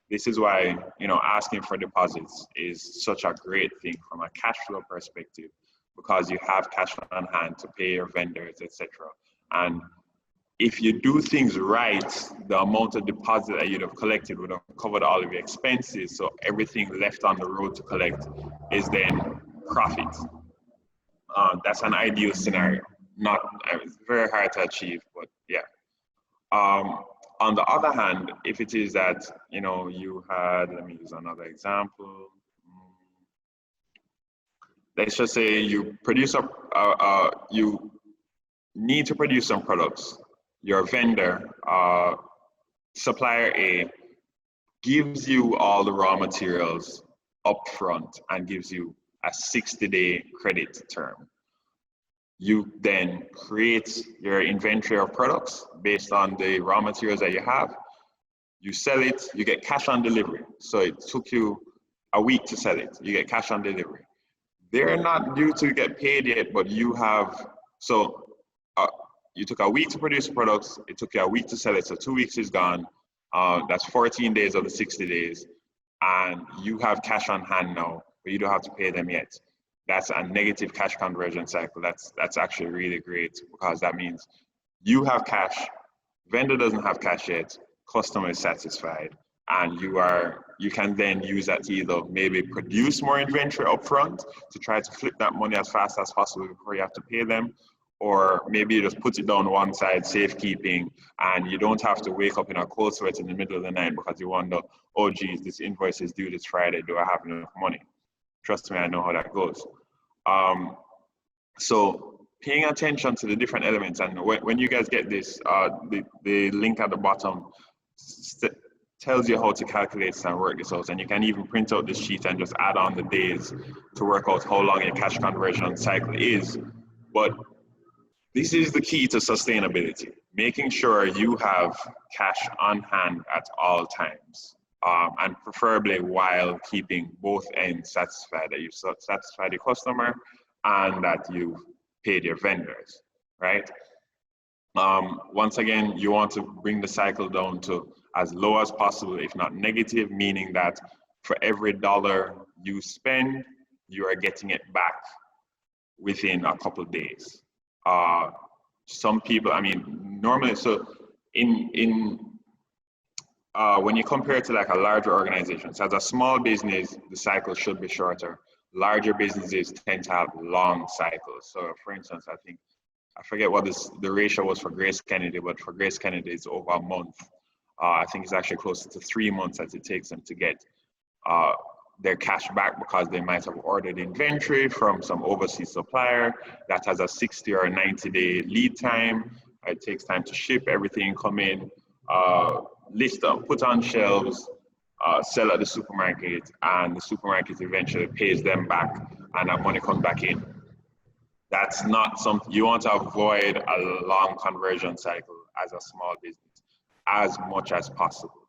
Speaker 1: This is why, asking for deposits is such a great thing from a cash flow perspective, because you have cash on hand to pay your vendors, etc. And if you do things right, the amount of deposit that you'd have collected would have covered all of your expenses. So everything left on the road to collect is then profit. That's an ideal scenario. It's very hard to achieve, but yeah. On the other hand, if it is that, you had, let me use another example. Let's just say you produce you need to produce some products. Your vendor, supplier A, gives you all the raw materials upfront and gives you a 60-day credit term. You then create your inventory of products based on the raw materials that you have. You sell it, you get cash on delivery. So it took you a week to sell it. You get cash on delivery. They're not due to get paid yet, but you have, so you took a week to produce products, it took you a week to sell it, so 2 weeks is gone. That's 14 days of the 60 days, and you have cash on hand now, but you don't have to pay them yet. That's a negative cash conversion cycle. That's actually really great, because that means you have cash, vendor doesn't have cash yet, customer is satisfied, and you can then use that to either maybe produce more inventory upfront to try to flip that money as fast as possible before you have to pay them, or maybe you just put it down one side, safekeeping, and you don't have to wake up in a cold sweat in the middle of the night because you wonder, oh geez, this invoice is due this Friday, do I have enough money? Trust me, I know how that goes. So paying attention to the different elements, and when you guys get this, the link at the bottom tells you how to calculate and work this out, and you can even print out this sheet and just add on the days to work out how long your cash conversion cycle is. But this is the key to sustainability, making sure you have cash on hand at all times, and preferably while keeping both ends satisfied, that you've satisfied the customer and that you've paid your vendors, right? Once again, you want to bring the cycle down to as low as possible, if not negative, meaning that for every dollar you spend, you are getting it back within a couple of days. Some people, I mean, normally, so when you compare it to like a larger organization, so as a small business, the cycle should be shorter. Larger businesses tend to have long cycles. So for instance, I forget what the ratio was for Grace Kennedy, but for Grace Kennedy, it's over a month. I think it's actually closer to 3 months as it takes them to get their cash back, because they might have ordered inventory from some overseas supplier that has a 60 or 90-day lead time. It takes time to ship, everything come in, list them, put on shelves, sell at the supermarket, and the supermarket eventually pays them back, and that money comes back in. That's not something you want to avoid. A long conversion cycle as a small business as much as possible,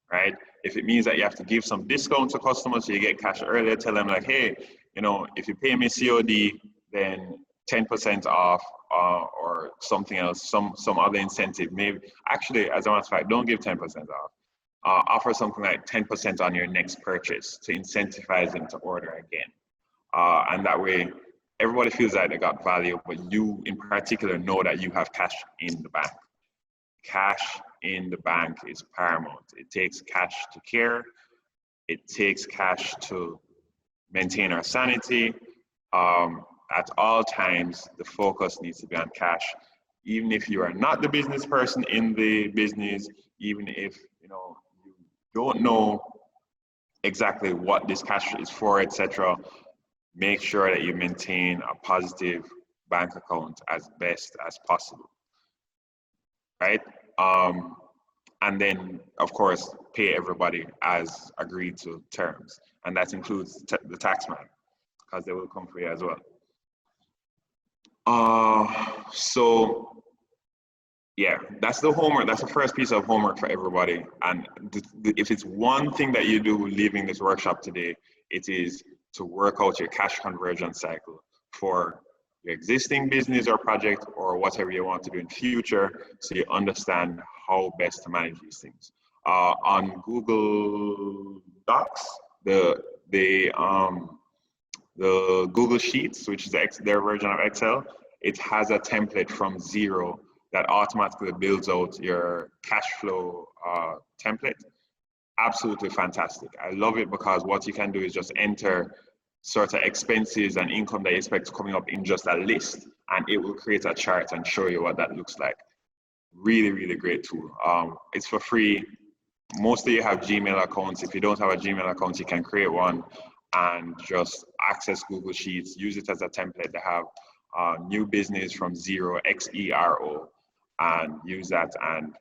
Speaker 1: right? If it means that you have to give some discount to customers so you get cash earlier, tell them like, hey, you know, if you pay me COD, then 10% off, or something else, some other incentive. Maybe actually, as a matter of fact, don't give 10% off. Offer something like 10% on your next purchase to incentivize them to order again, and that way everybody feels like they got value, but you in particular know that you have cash in the bank. Cash in the bank is paramount. It takes cash to care. It takes cash to maintain our sanity. At all times, the focus needs to be on cash. Even if you are not the business person in the business, even if you don't know exactly what this cash is for, etc., make sure that you maintain a positive bank account as best as possible, right? And then, of course, pay everybody as agreed to terms. And that includes the tax man, because they will come for you as well. So, yeah, that's the homework. That's the first piece of homework for everybody. And if it's one thing that you do leaving this workshop today, it is to work out your cash conversion cycle for your existing business or project or whatever you want to do in future, so you understand how best to manage these things. On Google Docs, the Google Sheets, which is their version of Excel, it has a template from zero that automatically builds out your cash flow template. Absolutely fantastic. I love it because what you can do is just enter sort of expenses and income that you expect coming up in just a list, and it will create a chart and show you what that looks like. Really, really great tool. It's for free. Most of you have Gmail accounts. If you don't have a Gmail account, you can create one and just access Google Sheets, use it as a template to have new business from zero, XERO, and use that, and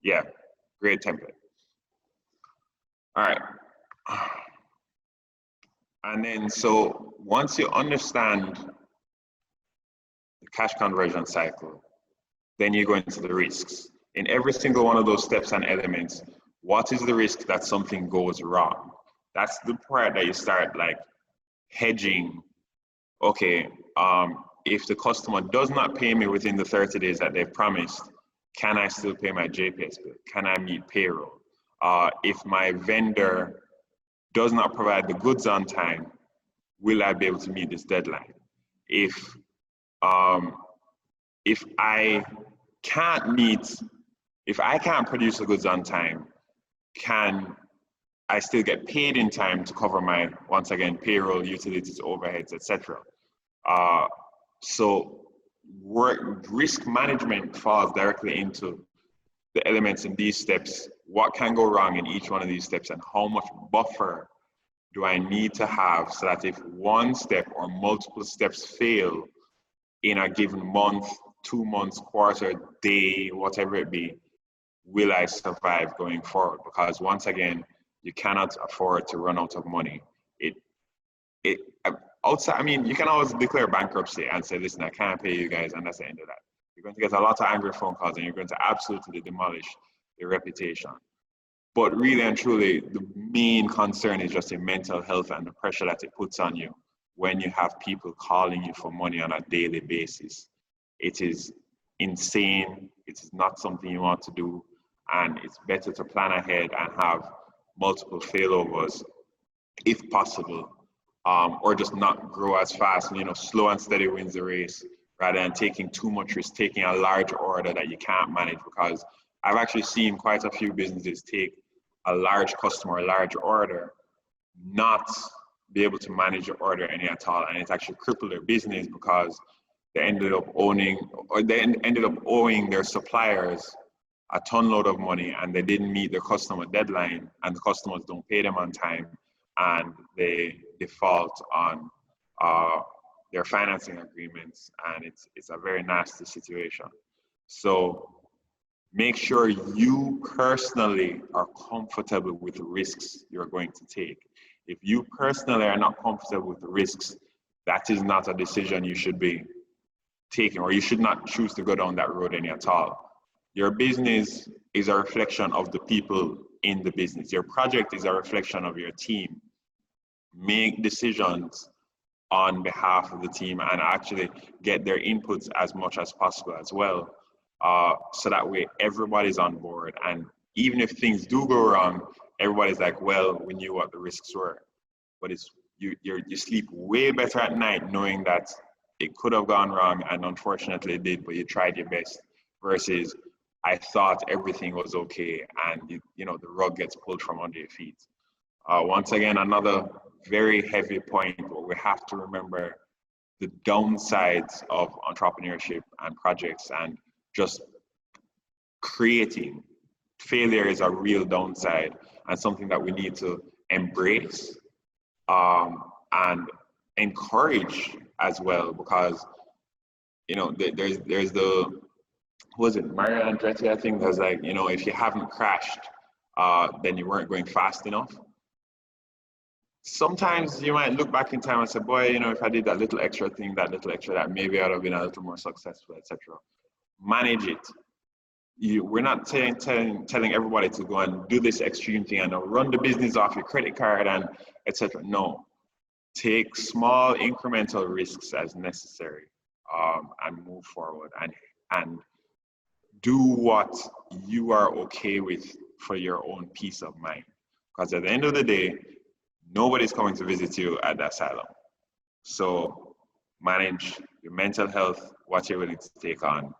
Speaker 1: yeah, great template. All right. And then, so once you understand the cash conversion cycle, then you go into the risks. In every single one of those steps and elements, what is the risk that something goes wrong? That's the part that you start like hedging. Okay, if the customer does not pay me within the 30 days that they've promised, can I still pay my JPS bill? Can I meet payroll? If my vendor does not provide the goods on time, will I be able to meet this deadline? If I can't produce the goods on time, can I still get paid in time to cover my, once again, payroll, utilities, overheads, etc.? So risk management falls directly into the elements in these steps. What can go wrong in each one of these steps, and how much buffer do I need to have so that if one step or multiple steps fail in a given month, 2 months, quarter, day, whatever it be, will I survive going forward? Because once again, you cannot afford to run out of money. Outside, I mean, you can always declare bankruptcy and say, listen, I can't pay you guys, and that's the end of that. You're going to get a lot of angry phone calls, and you're going to absolutely demolish your reputation. But really and truly, the main concern is just the mental health and the pressure that it puts on you when you have people calling you for money on a daily basis. It is insane. It is not something you want to do. And it's better to plan ahead and have multiple failovers if possible, or just not grow as fast. You know, slow and steady wins the race, rather than taking too much risk, taking a large order that you can't manage. Because I've actually seen quite a few businesses take a large customer, a large order, not be able to manage the order any at all, and it's actually crippled their business because they ended up owing their suppliers a ton load of money, and they didn't meet their customer deadline, and the customers don't pay them on time, and they default on their financing agreements, and it's a very nasty situation. So make sure you personally are comfortable with the risks you're going to take. If you personally are not comfortable with the risks, that is not a decision you should be taking, or you should not choose to go down that road any at all. Your business is a reflection of the people in the business. Your project is a reflection of your team. Make decisions on behalf of the team and actually get their inputs as much as possible as well. So that way everybody's on board, and even if things do go wrong, everybody's like, well, we knew what the risks were. But it's you sleep way better at night knowing that it could have gone wrong, and unfortunately it did, but you tried your best, versus I thought everything was okay, and you know, the rug gets pulled from under your feet. Once again, another very heavy point, but we have to remember the downsides of entrepreneurship and projects and just creating. Failure is a real downside and something that we need to embrace and encourage as well, because you know, there's the, who was it, Mario Andretti, I think, was like, you know, if you haven't crashed, then you weren't going fast enough. Sometimes you might look back in time and say, boy, you know, if I did that little extra thing, that little extra, that maybe I'd have been a little more successful, etc. Manage it. We're not telling everybody to go and do this extreme thing and run the business off your credit card and etc. No, take small incremental risks as necessary, and move forward and do what you are okay with for your own peace of mind. Because at the end of the day, nobody's coming to visit you at the asylum. So manage your mental health, what you're willing to take on,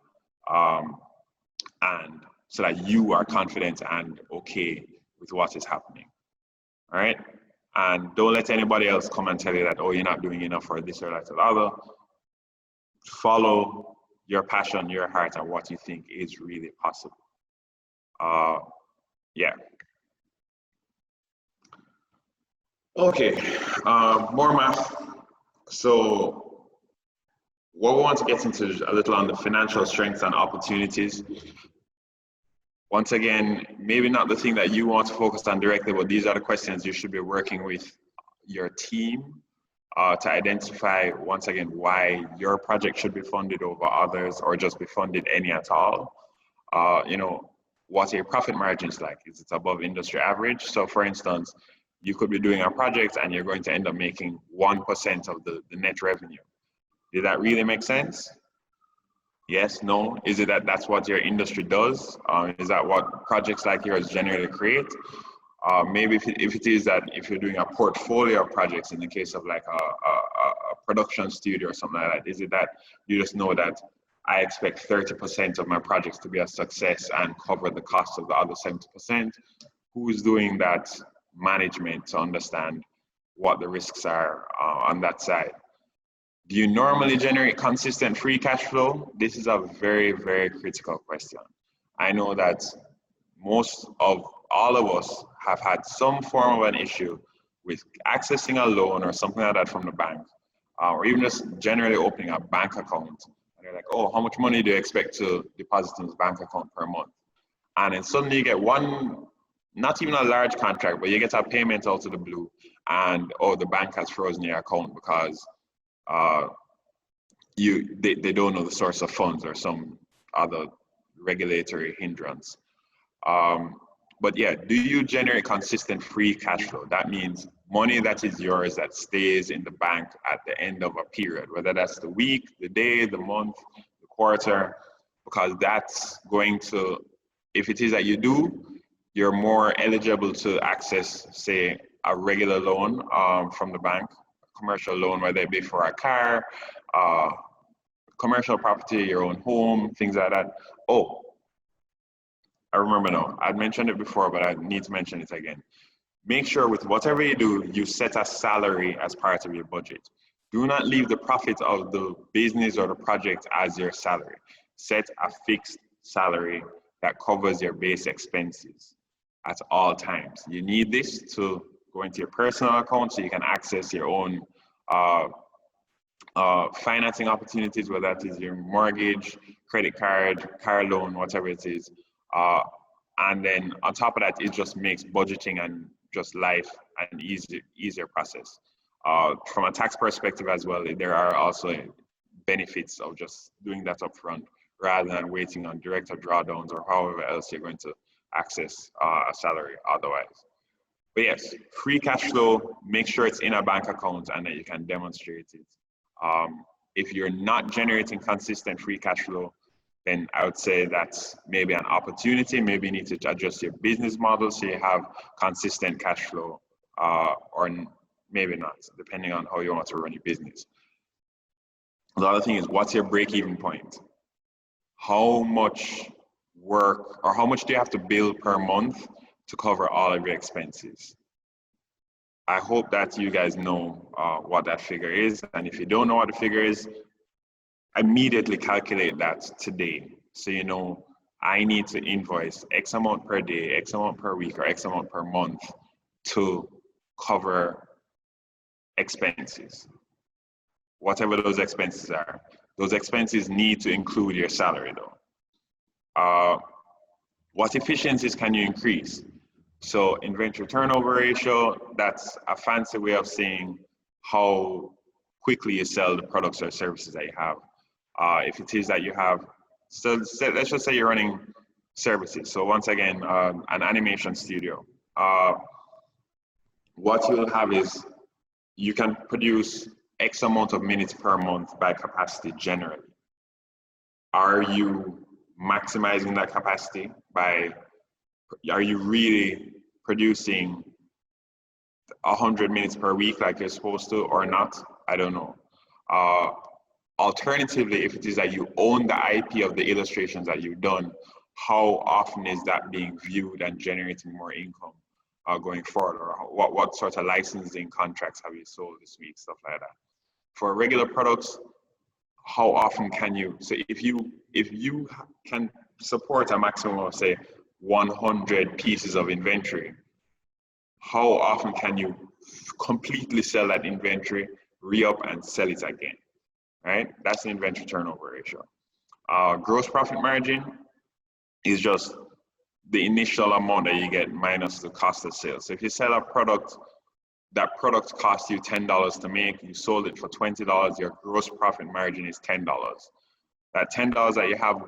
Speaker 1: and so that you are confident and okay with what is happening. All right? And don't let anybody else come and tell you that, oh, you're not doing enough for this or that or the other. Follow your passion, your heart, and what you think is really possible. Yeah. Okay, more math. So what we want to get into is a little on the financial strengths and opportunities. Once again, maybe not the thing that you want to focus on directly, but these are the questions you should be working with your team to identify, once again, why your project should be funded over others or just be funded any at all. You know, what your profit margin is like. Is it above industry average? So for instance, you could be doing a project and you're going to end up making 1% of the net revenue. Did that really make sense? Yes, no? Is it that that's what your industry does? Is that what projects like yours generally create? Maybe if it is that if you're doing a portfolio of projects in the case of like a production studio or something like that, is it that you just know that I expect 30% of my projects to be a success and cover the cost of the other 70%? Who's doing that management to understand what the risks are on that side? Do you normally generate consistent free cash flow? This is a very, very critical question. I know that most of all of us have had some form of an issue with accessing a loan or something like that from the bank, or even just generally opening a bank account. And they're like, oh, how much money do you expect to deposit in this bank account per month? And then suddenly you get one, not even a large contract, but you get a payment out of the blue, and oh, the bank has frozen your account because they don't know the source of funds or some other regulatory hindrance. But yeah, do you generate consistent free cash flow? That means money that is yours that stays in the bank at the end of a period, whether that's the week, the day, the month, the quarter, because that's going to, if it is that you do, you're more eligible to access, say, a regular loan from the bank, commercial loan, whether it be for a car, commercial property, your own home, things like that. Oh, I remember now, I'd mentioned it before, but I need to mention it again. Make sure with whatever you do, you set a salary as part of your budget. Do not leave the profit of the business or the project as your salary. Set a fixed salary that covers your base expenses at all times. You need this to go into your personal account so you can access your own financing opportunities, whether that is your mortgage, credit card, car loan, whatever it is. And then on top of that, it just makes budgeting and just life an easier process. From a tax perspective as well, there are also benefits of just doing that upfront rather than waiting on direct or drawdowns or however else you're going to access a salary otherwise. But yes, free cash flow, make sure it's in a bank account and that you can demonstrate it. If you're not generating consistent free cash flow, then I would say that's maybe an opportunity. Maybe you need to adjust your business model so you have consistent cash flow, or maybe not, depending on how you want to run your business. The other thing is, what's your break-even point? How much work or how much do you have to bill per month to cover all of your expenses? I hope that you guys know what that figure is. And if you don't know what the figure is, immediately calculate that today. So you know, I need to invoice X amount per day, X amount per week, or X amount per month to cover expenses. Whatever those expenses are. Those expenses need to include your salary though. What efficiencies can you increase? So inventory turnover ratio, that's a fancy way of saying how quickly you sell the products or services that you have. If it is that you have, so let's just say you're running services. So once again, an animation studio. What you'll have is you can produce X amount of minutes per month by capacity generally. Are you maximizing that capacity by, are you really producing 100 minutes per week like you're supposed to or not? I don't know. Alternatively, if it is that you own the IP of the illustrations that you've done, how often is that being viewed and generating more income going forward? Or what sort of licensing contracts have you sold this week, stuff like that. For regular products, how often can you, so if you can support a maximum of say 100 pieces of inventory, how often can you completely sell that inventory, re-up and sell it again, right? That's the inventory turnover ratio. Gross profit margin is just the initial amount that you get minus the cost of sales. So if you sell a product, that product cost you $10 to make, you sold it for $20, your gross profit margin is $10. That $10 that you have,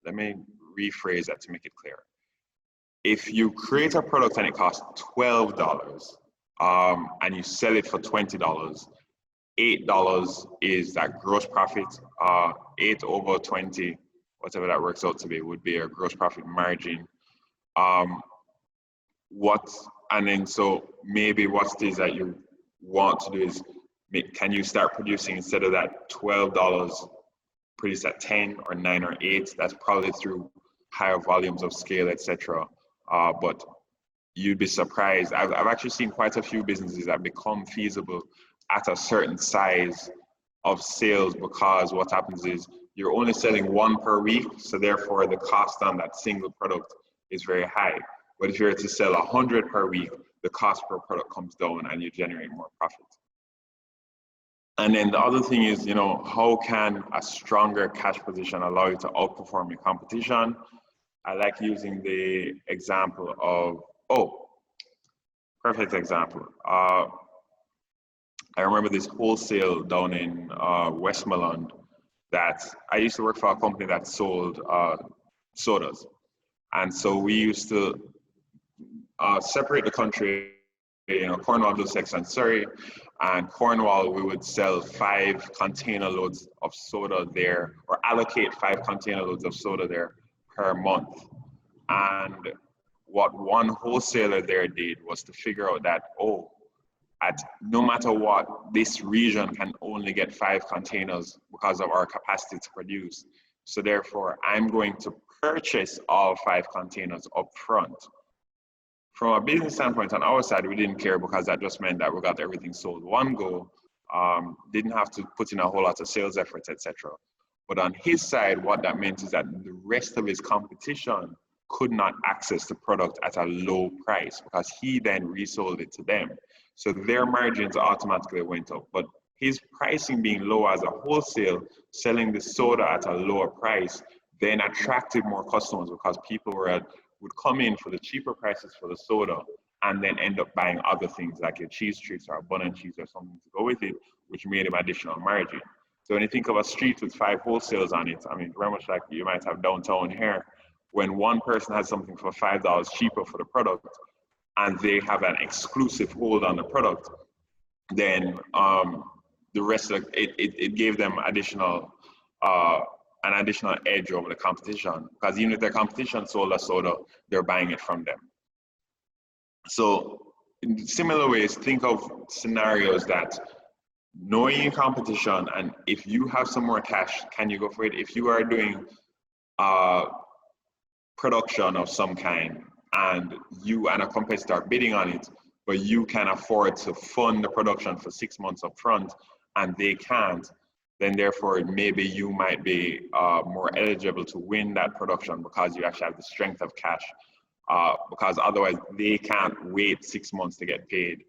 Speaker 1: let me rephrase that to make it clear. if you create a product and it costs $12, and you sell it for $20, $8 is that gross profit. 8 over 20, whatever that works out to be, would be a gross profit margin. And then so maybe what it is that you want to do is, can you start producing, instead of that $12, produce at 10 or 9 or 8? That's probably through higher volumes of scale, etc. But you'd be surprised. I've actually seen quite a few businesses that become feasible at a certain size of sales, because what happens is you're only selling one per week, so therefore the cost on that single product is very high. But if you're to sell 100 per week, the cost per product comes down and you generate more profit. And then the other thing is, how can a stronger cash position allow you to outperform your competition? I like using the example of, perfect example. I remember this wholesale down in Westmoreland that I used to work for, a company that sold sodas. And so we used to separate the country, Cornwall, Middlesex, and Surrey. And Cornwall, we would sell 5 container loads of soda there, or allocate 5 container loads of soda there per month. And what one wholesaler there did was to figure out that, no matter what, this region can only get 5 containers because of our capacity to produce. So therefore, I'm going to purchase all 5 containers up front. From a business standpoint, on our side, we didn't care, because that just meant that we got everything sold one go, didn't have to put in a whole lot of sales efforts, etc. But on his side, what that meant is that the rest of his competition could not access the product at a low price, because he then resold it to them. So their margins automatically went up. But his pricing being low as a wholesale, selling the soda at a lower price, then attracted more customers, because people would come in for the cheaper prices for the soda and then end up buying other things like your cheese treats or abundant cheese or something to go with it, which made him additional margin. So when you think of a street with 5 wholesales on it, very much like you might have downtown here, when one person has something for $5 cheaper for the product, and they have an exclusive hold on the product, then the rest of it gave them an additional edge over the competition, because even if their competition sold a soda, they're buying it from them. So in similar ways, think of scenarios that knowing your competition, and if you have some more cash, can you go for it? If you are doing production of some kind, and you and a competitor are bidding on it, but you can afford to fund the production for 6 months up front, and they can't, then therefore maybe you might be more eligible to win that production, because you actually have the strength of cash, because otherwise they can't wait 6 months to get paid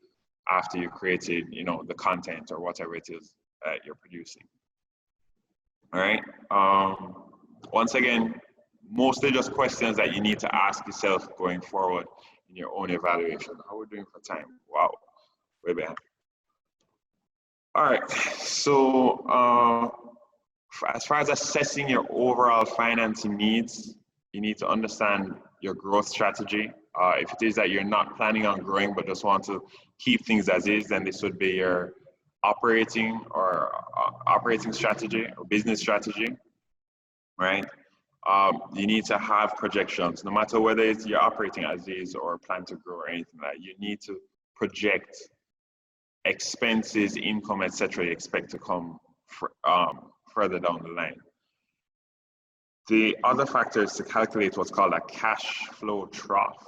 Speaker 1: after you created, the content or whatever it is that you're producing. All right. Once again, mostly just questions that you need to ask yourself going forward in your own evaluation. How are we doing for time? Wow, way behind. All right, so as far as assessing your overall financing needs, you need to understand your growth strategy. If it is that you're not planning on growing but just want to keep things as is, then this would be your operating strategy or business strategy, right? You need to have projections, no matter whether it's you're operating as is or plan to grow or anything like that. You need to project expenses, income, etc. you expect to come further down the line. The other factor is to calculate what's called a cash flow trough.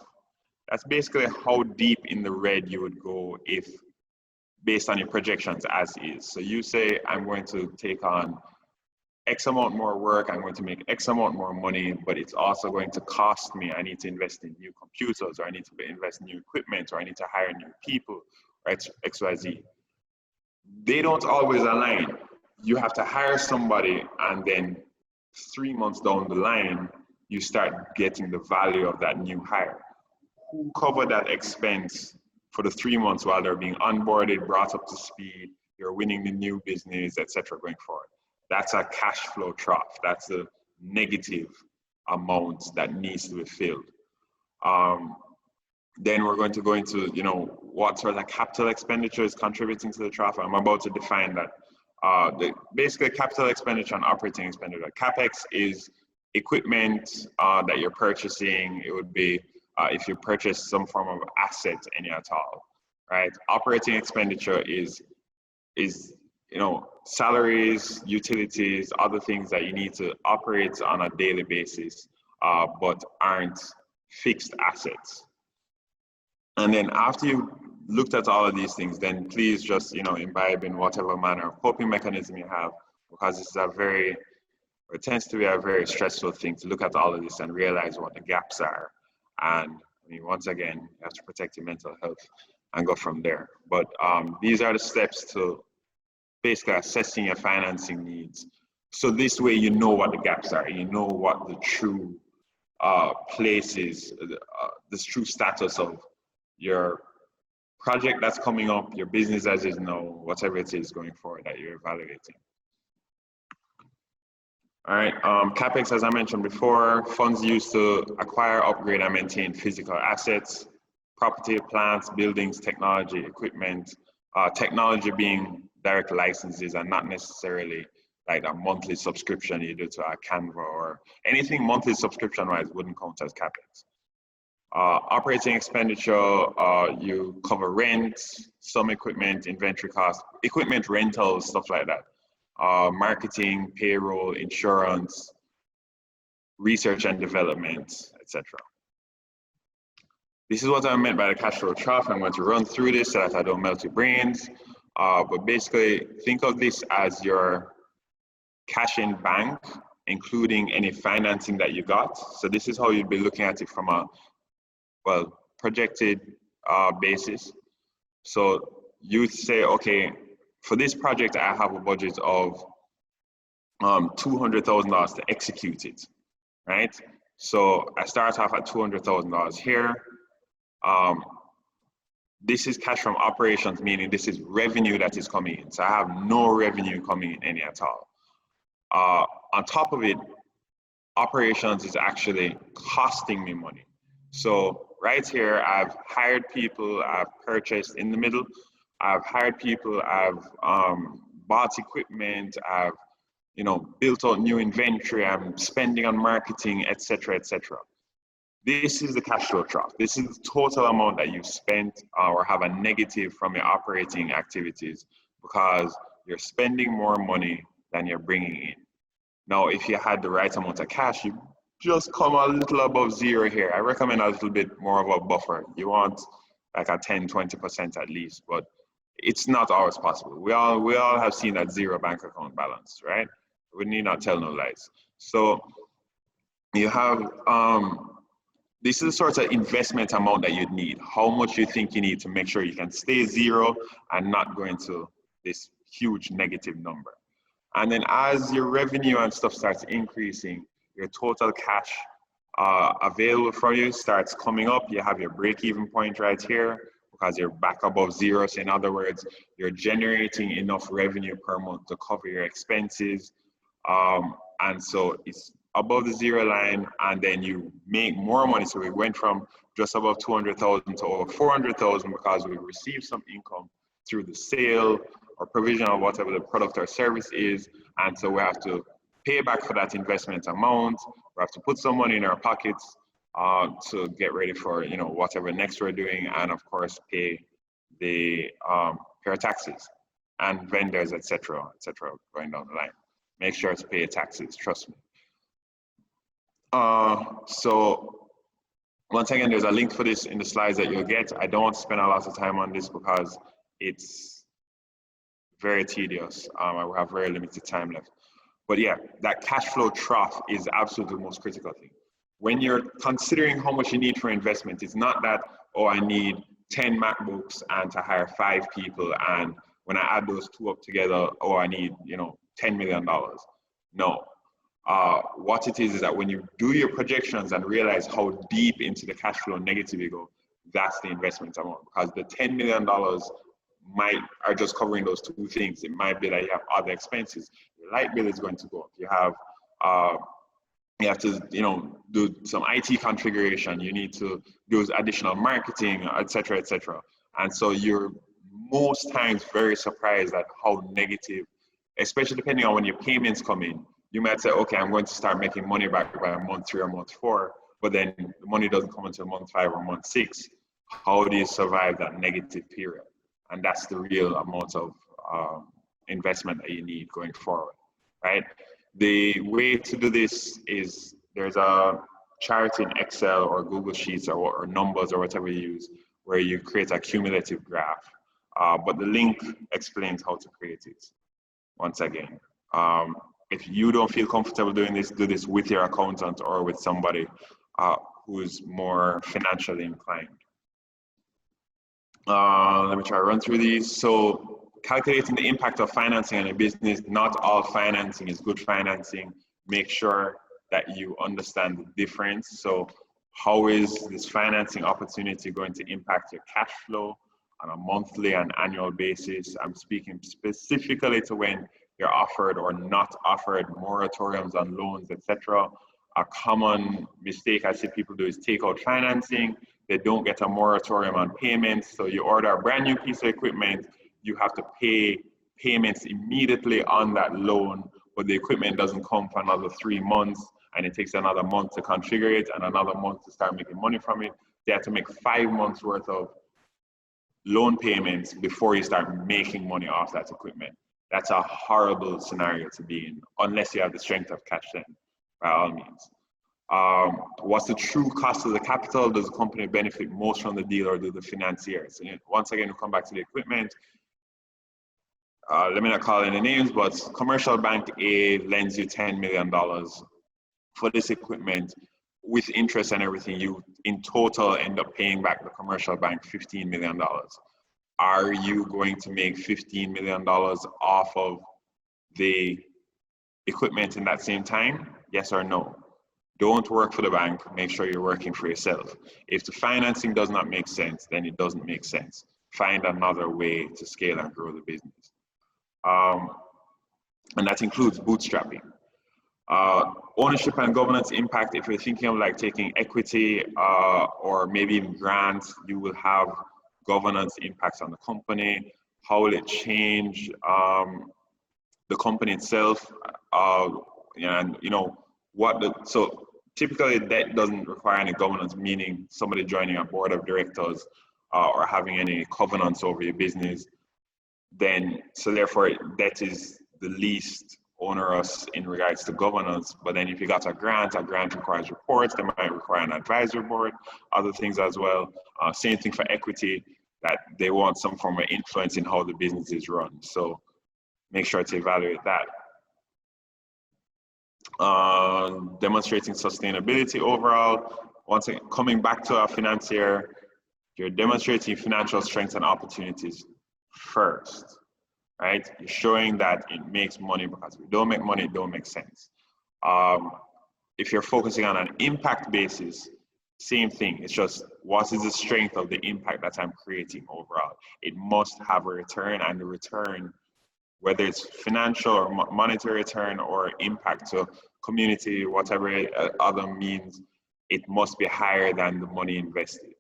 Speaker 1: That's basically how deep in the red you would go if, based on your projections as is. So you say, I'm going to take on X amount more work, I'm going to make X amount more money, but it's also going to cost me. I need to invest in new computers, or I need to invest in new equipment, or I need to hire new people, right? XYZ. They don't always align. You have to hire somebody, and then 3 months down the line, you start getting the value of that new hire. Who covered that expense for the 3 months while they're being onboarded, brought up to speed, you're winning the new business, etc. going forward? That's a cash flow trough. That's a negative amount that needs to be filled. Then we're going to go into, you know, what sort of capital expenditure is contributing to the trough. I'm about to define that. Basically, capital expenditure and operating expenditure. CapEx is equipment that you're purchasing. It would be if you purchase some form of asset, any at all, right? Operating expenditure is you know, salaries, utilities, other things that you need to operate on a daily basis, but aren't fixed assets. And then after you've looked at all of these things, then please just, you know, imbibe in whatever manner of coping mechanism you have, because this is it tends to be a very stressful thing to look at all of this and realize what the gaps are. And I mean, once again, you have to protect your mental health and go from there. But these are the steps to basically assessing your financing needs. So this way, you know what the gaps are, you know what the true place is, the true status of your project that's coming up, your business as is now, whatever it is going forward that you're evaluating. All right, CapEx, as I mentioned before, funds used to acquire, upgrade, and maintain physical assets, property, plants, buildings, technology, equipment, technology being direct licenses and not necessarily like a monthly subscription you do to a Canva or anything monthly subscription wise wouldn't count as CapEx. Operating expenditure, you cover rent, some equipment, inventory costs, equipment rentals, stuff like that. Marketing, payroll, insurance, research and development, etc. This is what I meant by the cash flow trough. I'm going to run through this so that I don't melt your brains. But basically, think of this as your cash in bank, including any financing that you got. So this is how you'd be looking at it from a projected basis. So you say, okay, for this project, I have a budget of $200,000 to execute it, right? So I start off at $200,000 here. This is cash from operations, meaning this is revenue that is coming in. So I have no revenue coming in any at all. On top of it, operations is actually costing me money. So right here, I've hired people, I've purchased in the middle, I've hired people, I've bought equipment, I've built out new inventory, I'm spending on marketing, etc., etc. This is the cash flow trough. This is the total amount that you've spent or have a negative from your operating activities because you're spending more money than you're bringing in. Now, if you had the right amount of cash, you just come a little above zero here. I recommend a little bit more of a buffer. You want like a 10, 20% at least, but it's not always possible. We all have seen that zero bank account balance, right? We need not tell no lies. So you have, this is the sort of investment amount that you'd need, how much you think you need to make sure you can stay zero and not go into this huge negative number. And then as your revenue and stuff starts increasing, your total cash available for you starts coming up. You have your break-even point right here because you're back above zero. So in other words, you're generating enough revenue per month to cover your expenses. And so it's above the zero line, and then you make more money. So we went from just above 200,000 to over 400,000 because we received some income through the sale or provision of whatever the product or service is. And so we have to pay back for that investment amount. We have to put some money in our pockets to get ready for whatever next we're doing, and of course pay the pay our taxes and vendors, etc., going down the line. Make sure to pay your taxes, trust me. So once again, there's a link for this in the slides that you'll get. I don't want to spend a lot of time on this because it's very tedious. I will have very limited time left. But yeah, that cash flow trough is absolutely the most critical thing. When you're considering how much you need for investment, it's not that, oh, I need 10 MacBooks and to hire 5 people, and when I add those two up together, oh, I need $10 million. No. What it is that when you do your projections and realize how deep into the cash flow negative you go, that's the investment amount, because the $10 million are just covering those two things. It might be that you have other expenses. Your light bill is going to go up. You have You have to, do some IT configuration. You need to do additional marketing, etc., etc. And so you're most times very surprised at how negative, especially depending on when your payments come in. You might say, okay, I'm going to start making money back by month 3 or month 4, but then the money doesn't come until month 5 or month 6. How do you survive that negative period? And that's the real amount of investment that you need going forward, right? The way to do this is there's a chart in Excel or Google Sheets or numbers or whatever you use where you create a cumulative graph. But the link explains how to create it. Once again, if you don't feel comfortable doing this, do this with your accountant or with somebody who's more financially inclined. Let me try to run through these. So calculating the impact of financing on a business. Not all financing is good financing. Make sure that you understand the difference. So how is this financing opportunity going to impact your cash flow on a monthly and annual basis? I'm speaking specifically to when you're offered or not offered moratoriums on loans, etc. A common mistake I see people do is take out financing. They don't get a moratorium on payments. So you order a brand new piece of equipment, you have to pay payments immediately on that loan, but the equipment doesn't come for another 3 months, and it takes another month to configure it and another month to start making money from it. They have to make 5 months worth of loan payments before you start making money off that equipment. That's a horrible scenario to be in, unless you have the strength of cash then, by all means. What's the true cost of the capital? Does the company benefit most from the deal, or do the financiers? And once again, we'll come back to the equipment. Let me not call any names, but commercial bank A lends you $10 million for this equipment. With interest and everything, you in total end up paying back the commercial bank $15 million. Are you going to make $15 million off of the equipment in that same time? Yes or no? Don't work for the bank, make sure you're working for yourself. If the financing does not make sense, then it doesn't make sense. Find another way to scale and grow the business. And that includes bootstrapping. Ownership and governance impact. If you're thinking of like taking equity or maybe even grants, you will have governance impacts on the company. How will it change the company itself? And so typically that doesn't require any governance, meaning somebody joining a board of directors or having any covenants over your business. So therefore that is the least onerous in regards to governance. But then if you got a grant requires reports. They might require an advisory board, other things as well. Same thing for equity, that they want some form of influence in how the business is run. So make sure to evaluate that. Demonstrating sustainability overall. Once again, coming back to our financier, you're demonstrating financial strengths and opportunities first, right? You're showing that it makes money, because if we don't make money, it don't make sense. If you're focusing on an impact basis, same thing. It's just, what is the strength of the impact that I'm creating overall? It must have a return, and the return, whether it's financial or monetary return or impact to community, whatever other means, it must be higher than the money invested.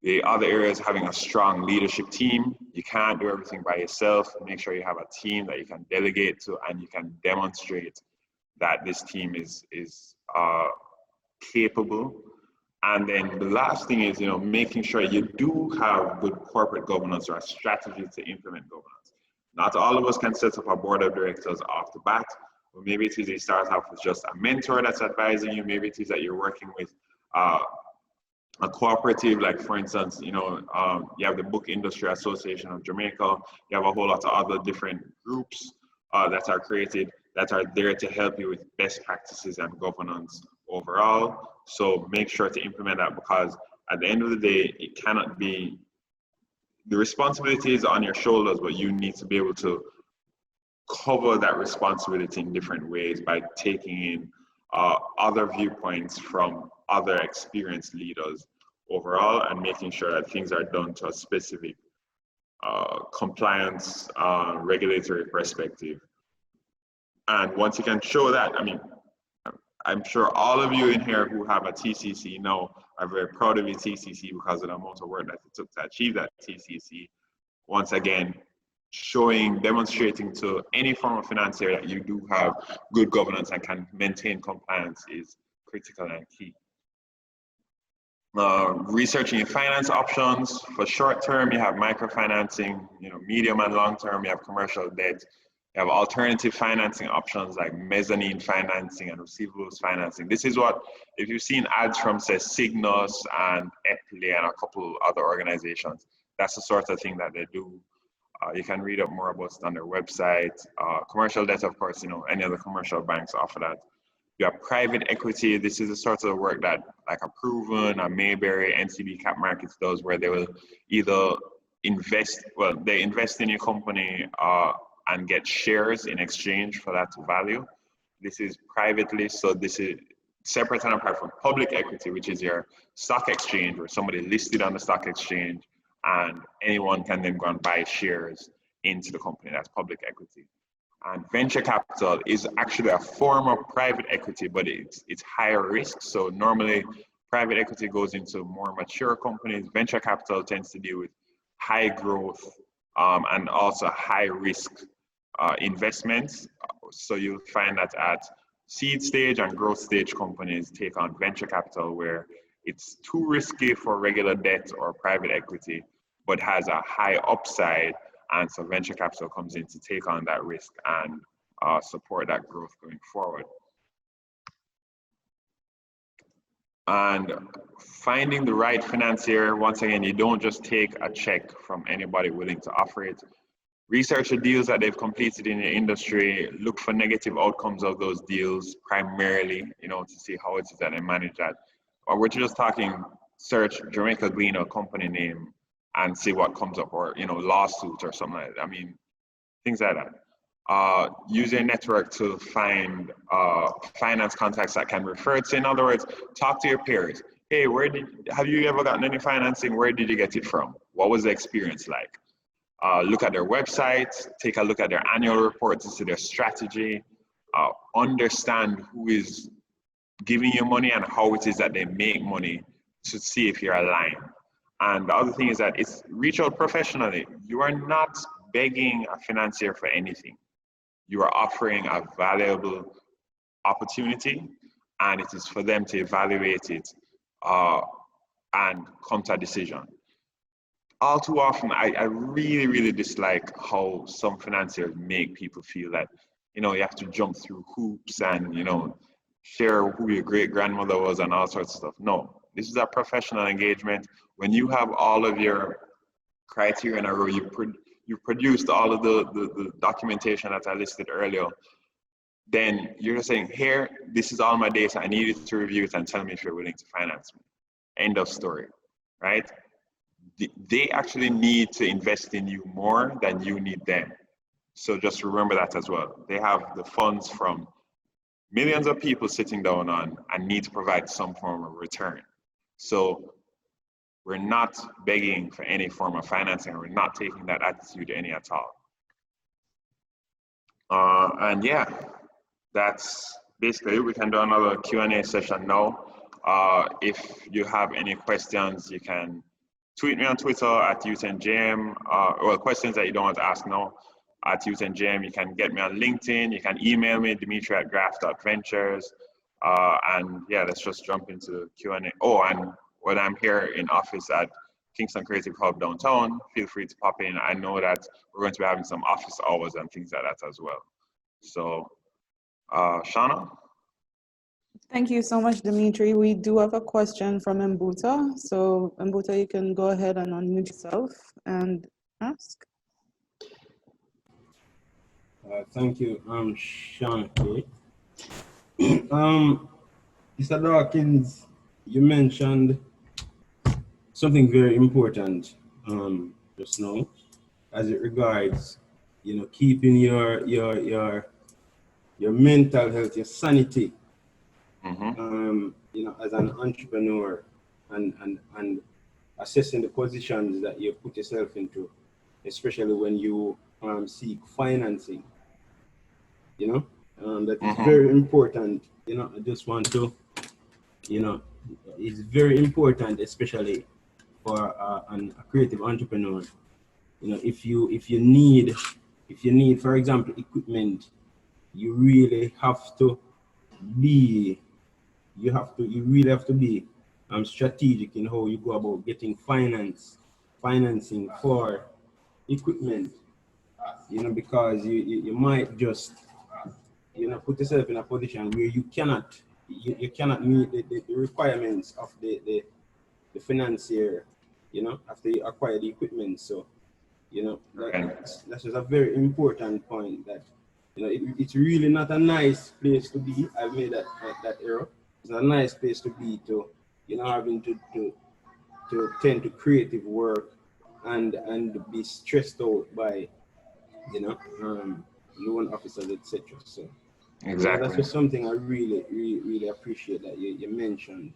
Speaker 1: The other area is having a strong leadership team. You can't do everything by yourself. Make sure you have a team that you can delegate to, and you can demonstrate that this team is capable. And then the last thing is, making sure you do have good corporate governance or a strategy to implement governance. Not all of us can set up a board of directors off the bat, but maybe it is you start off with just a mentor that's advising you. Maybe it is that you're working with a cooperative, like for instance, you have the Book Industry Association of Jamaica. You have a whole lot of other different groups that are created that are there to help you with best practices and governance overall. So make sure to implement that, because at the end of the day, it cannot be, the responsibility is on your shoulders, but you need to be able to cover that responsibility in different ways by taking in other viewpoints from other experienced leaders overall, and making sure that things are done to a specific compliance regulatory perspective. And once you can show that, I'm sure all of you in here who have a TCC know are very proud of your TCC because of the amount of work that it took to achieve that TCC. Once again, demonstrating to any form of financier that you do have good governance and can maintain compliance is critical and key. Researching your finance options. For short term, you have microfinancing, medium and long term, you have commercial debt. You have alternative financing options like mezzanine financing and receivables financing. This is what, if you've seen ads from, say, Signos and Epley and a couple other organizations, that's the sort of thing that they do. You can read up more about it on their website. Commercial debt, of course, any of the commercial banks offer that. You have private equity. This is the sort of work that like a Proven, a Mayberry, NCB Cap Markets does, where they will either they invest in your company and get shares in exchange for that value. This is privately, so this is separate and apart from public equity, which is your stock exchange, where somebody listed on the stock exchange and anyone can then go and buy shares into the company. That's public equity. And venture capital is actually a form of private equity, but it's higher risk. So normally private equity goes into more mature companies. Venture capital tends to deal with high growth and also high risk investments. So you'll find that at seed stage and growth stage companies take on venture capital where it's too risky for regular debt or private equity, but has a high upside. And so venture capital comes in to take on that risk and support that growth going forward. And finding the right financier, once again, you don't just take a check from anybody willing to offer it. Research the deals that they've completed in the industry, look for negative outcomes of those deals primarily, to see how it is that they manage that. Or we're just talking, search Jamaica Green or company name and see what comes up, or lawsuit or something like that. I mean, things like that. Use your network to find finance contacts that can refer to. In other words, talk to your peers. Hey, have you ever gotten any financing? Where did you get it from? What was the experience like? Look at their website, take a look at their annual report to see their strategy, understand who is giving you money and how it is that they make money to see if you're aligned. And the other thing is that reach out professionally. You are not begging a financier for anything. You are offering a valuable opportunity, and it is for them to evaluate it and come to a decision. All too often, I really, really dislike how some financiers make people feel that, you have to jump through hoops and, share who your great grandmother was and all sorts of stuff. No, this is a professional engagement. When you have all of your criteria in a row, you've produced all of the documentation that I listed earlier, then you're just saying, here, this is all my data. I need you to review it and tell me if you're willing to finance me. End of story, right? They actually need to invest in you more than you need them. So just remember that as well. They have the funds from millions of people sitting down on and need to provide some form of return. So we're not begging for any form of financing. We're not taking that attitude any at all. And yeah, that's basically it. We can do another Q&A session now. If you have any questions, you can tweet me on Twitter at YouthNJM, or questions that you don't want to ask now at YouthNJM. You can get me on LinkedIn. You can email me, Dmitri at graph.ventures. And yeah, let's just jump into the Q&A. Oh, and when I'm here in office at Kingston Creative Hub downtown, feel free to pop in. I know that we're going to be having some office hours and things like that as well. So, Shauna?
Speaker 2: Thank you so much, Dmitri. We do have a question from Mbuta. So, Mbuta, you can go ahead and unmute yourself and ask.
Speaker 4: Thank you, Sean. Mr. Dawkins, you mentioned something very important just now, as it regards, keeping your mental health, your sanity. As an entrepreneur and assessing the positions that you put yourself into, especially when you seek financing, that is very important. I just want to, it's very important, especially for a creative entrepreneur. If you need, for example, equipment, you really have to be, you really have to be strategic in how you go about getting financing for equipment. Because you might just put yourself in a position where you cannot meet the requirements of the financier, after you acquire the equipment. So that's just a very important point, that it's really not a nice place to be. I've made that error. It's not a nice place to be, to having to tend to creative work and be stressed out by loan officers, etc. So
Speaker 1: Exactly.
Speaker 4: that's just something I really appreciate that you mentioned,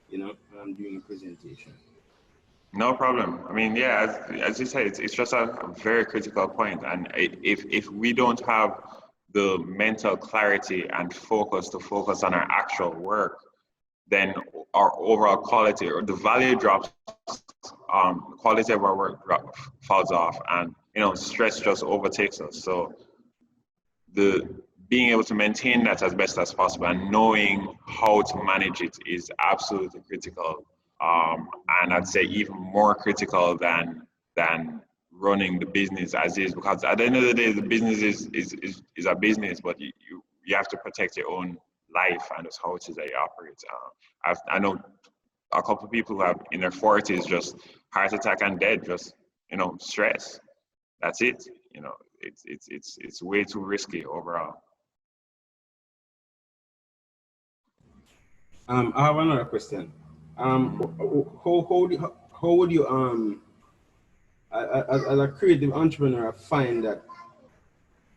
Speaker 4: during the presentation.
Speaker 1: No problem. I mean, yeah, as you said, it's just a very critical point. And if we don't have the mental clarity and focus to focus on our actual work, then our overall quality or the value drops, quality of our work falls off, and stress just overtakes us. So the being able to maintain that as best as possible and knowing how to manage it is absolutely critical. And I'd say even more critical than running the business as is, because at the end of the day, the business is a business, but you have to protect your own life, and that's how it is that you operate. I know a couple of people who have in their 40s just heart attack and dead, just stress. That's it. It's way too risky overall.
Speaker 4: I have another question. How would you as a creative entrepreneur find that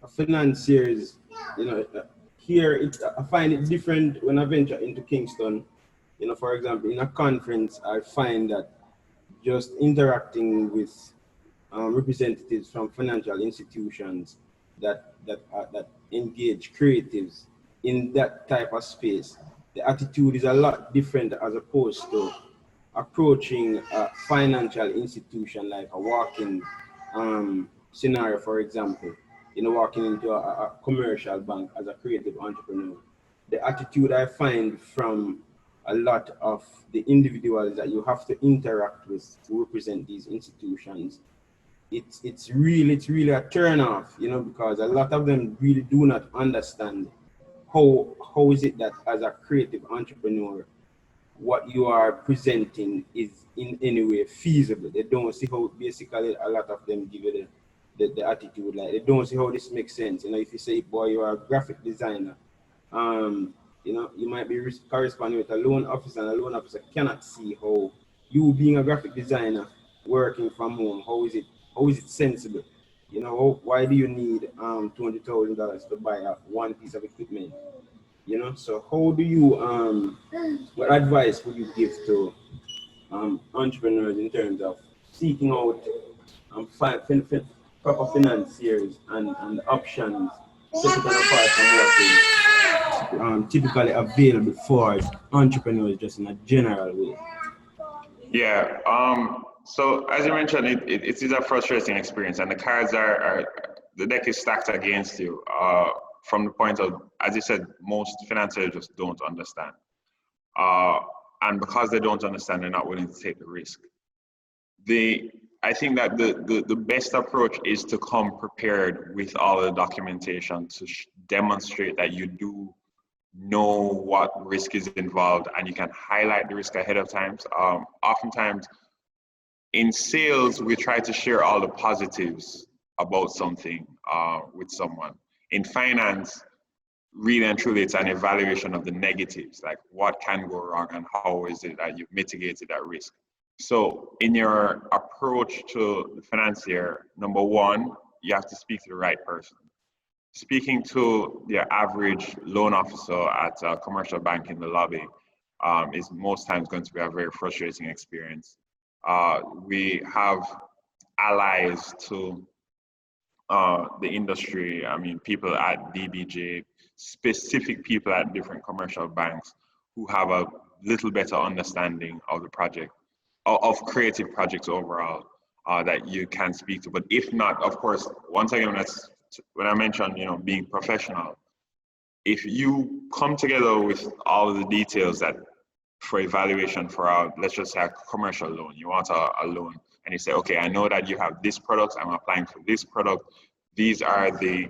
Speaker 4: a financier is, here I find it different when I venture into Kingston. For example, in a conference, I find that just interacting with representatives from financial institutions that engage creatives in that type of space, the attitude is a lot different as opposed to approaching a financial institution like a walk-in scenario, for example. Walking into a commercial bank as a creative entrepreneur. The attitude I find from a lot of the individuals that you have to interact with to represent these institutions, it's really a turn off, because a lot of them really do not understand how is it that as a creative entrepreneur, what you are presenting is in any way feasible. They don't see how, basically a lot of them give you the attitude, like they don't see how this makes sense. If you say, boy, you are a graphic designer, you might be corresponding with a loan officer, and a loan officer cannot see how you being a graphic designer working from home, how is it sensible? Why do you need $200,000 to buy one piece of equipment? So how do you what advice would you give to entrepreneurs in terms of seeking out proper financiers and options separate and apart from what is typically available for entrepreneurs, just in a general way?
Speaker 1: Yeah. So as you mentioned, it is a frustrating experience, and the cards the deck is stacked against you. From the point of, as you said, most financiers just don't understand. And because they don't understand, they're not willing to take the risk. I think that the best approach is to come prepared with all the documentation to demonstrate that you do know what risk is involved, and you can highlight the risk ahead of time. Oftentimes in sales, we try to share all the positives about something with someone. In finance, really and truly, it's an evaluation of the negatives, like what can go wrong and how is it that you've mitigated that risk. So in your approach to the financier, number one, you have to speak to the right person. Speaking to the average loan officer at a commercial bank in the lobby is most times going to be a very frustrating experience. We have allies to the industry. I mean, people at DBJ, specific people at different commercial banks who have a little better understanding of the project, of creative projects overall, that you can speak to. But if not, of course, once again, that's when I mentioned, being professional. If you come together with all of the details that for evaluation for let's just say a commercial loan, you want a loan, and you say, okay, I know that you have this product, I'm applying for this product, these are the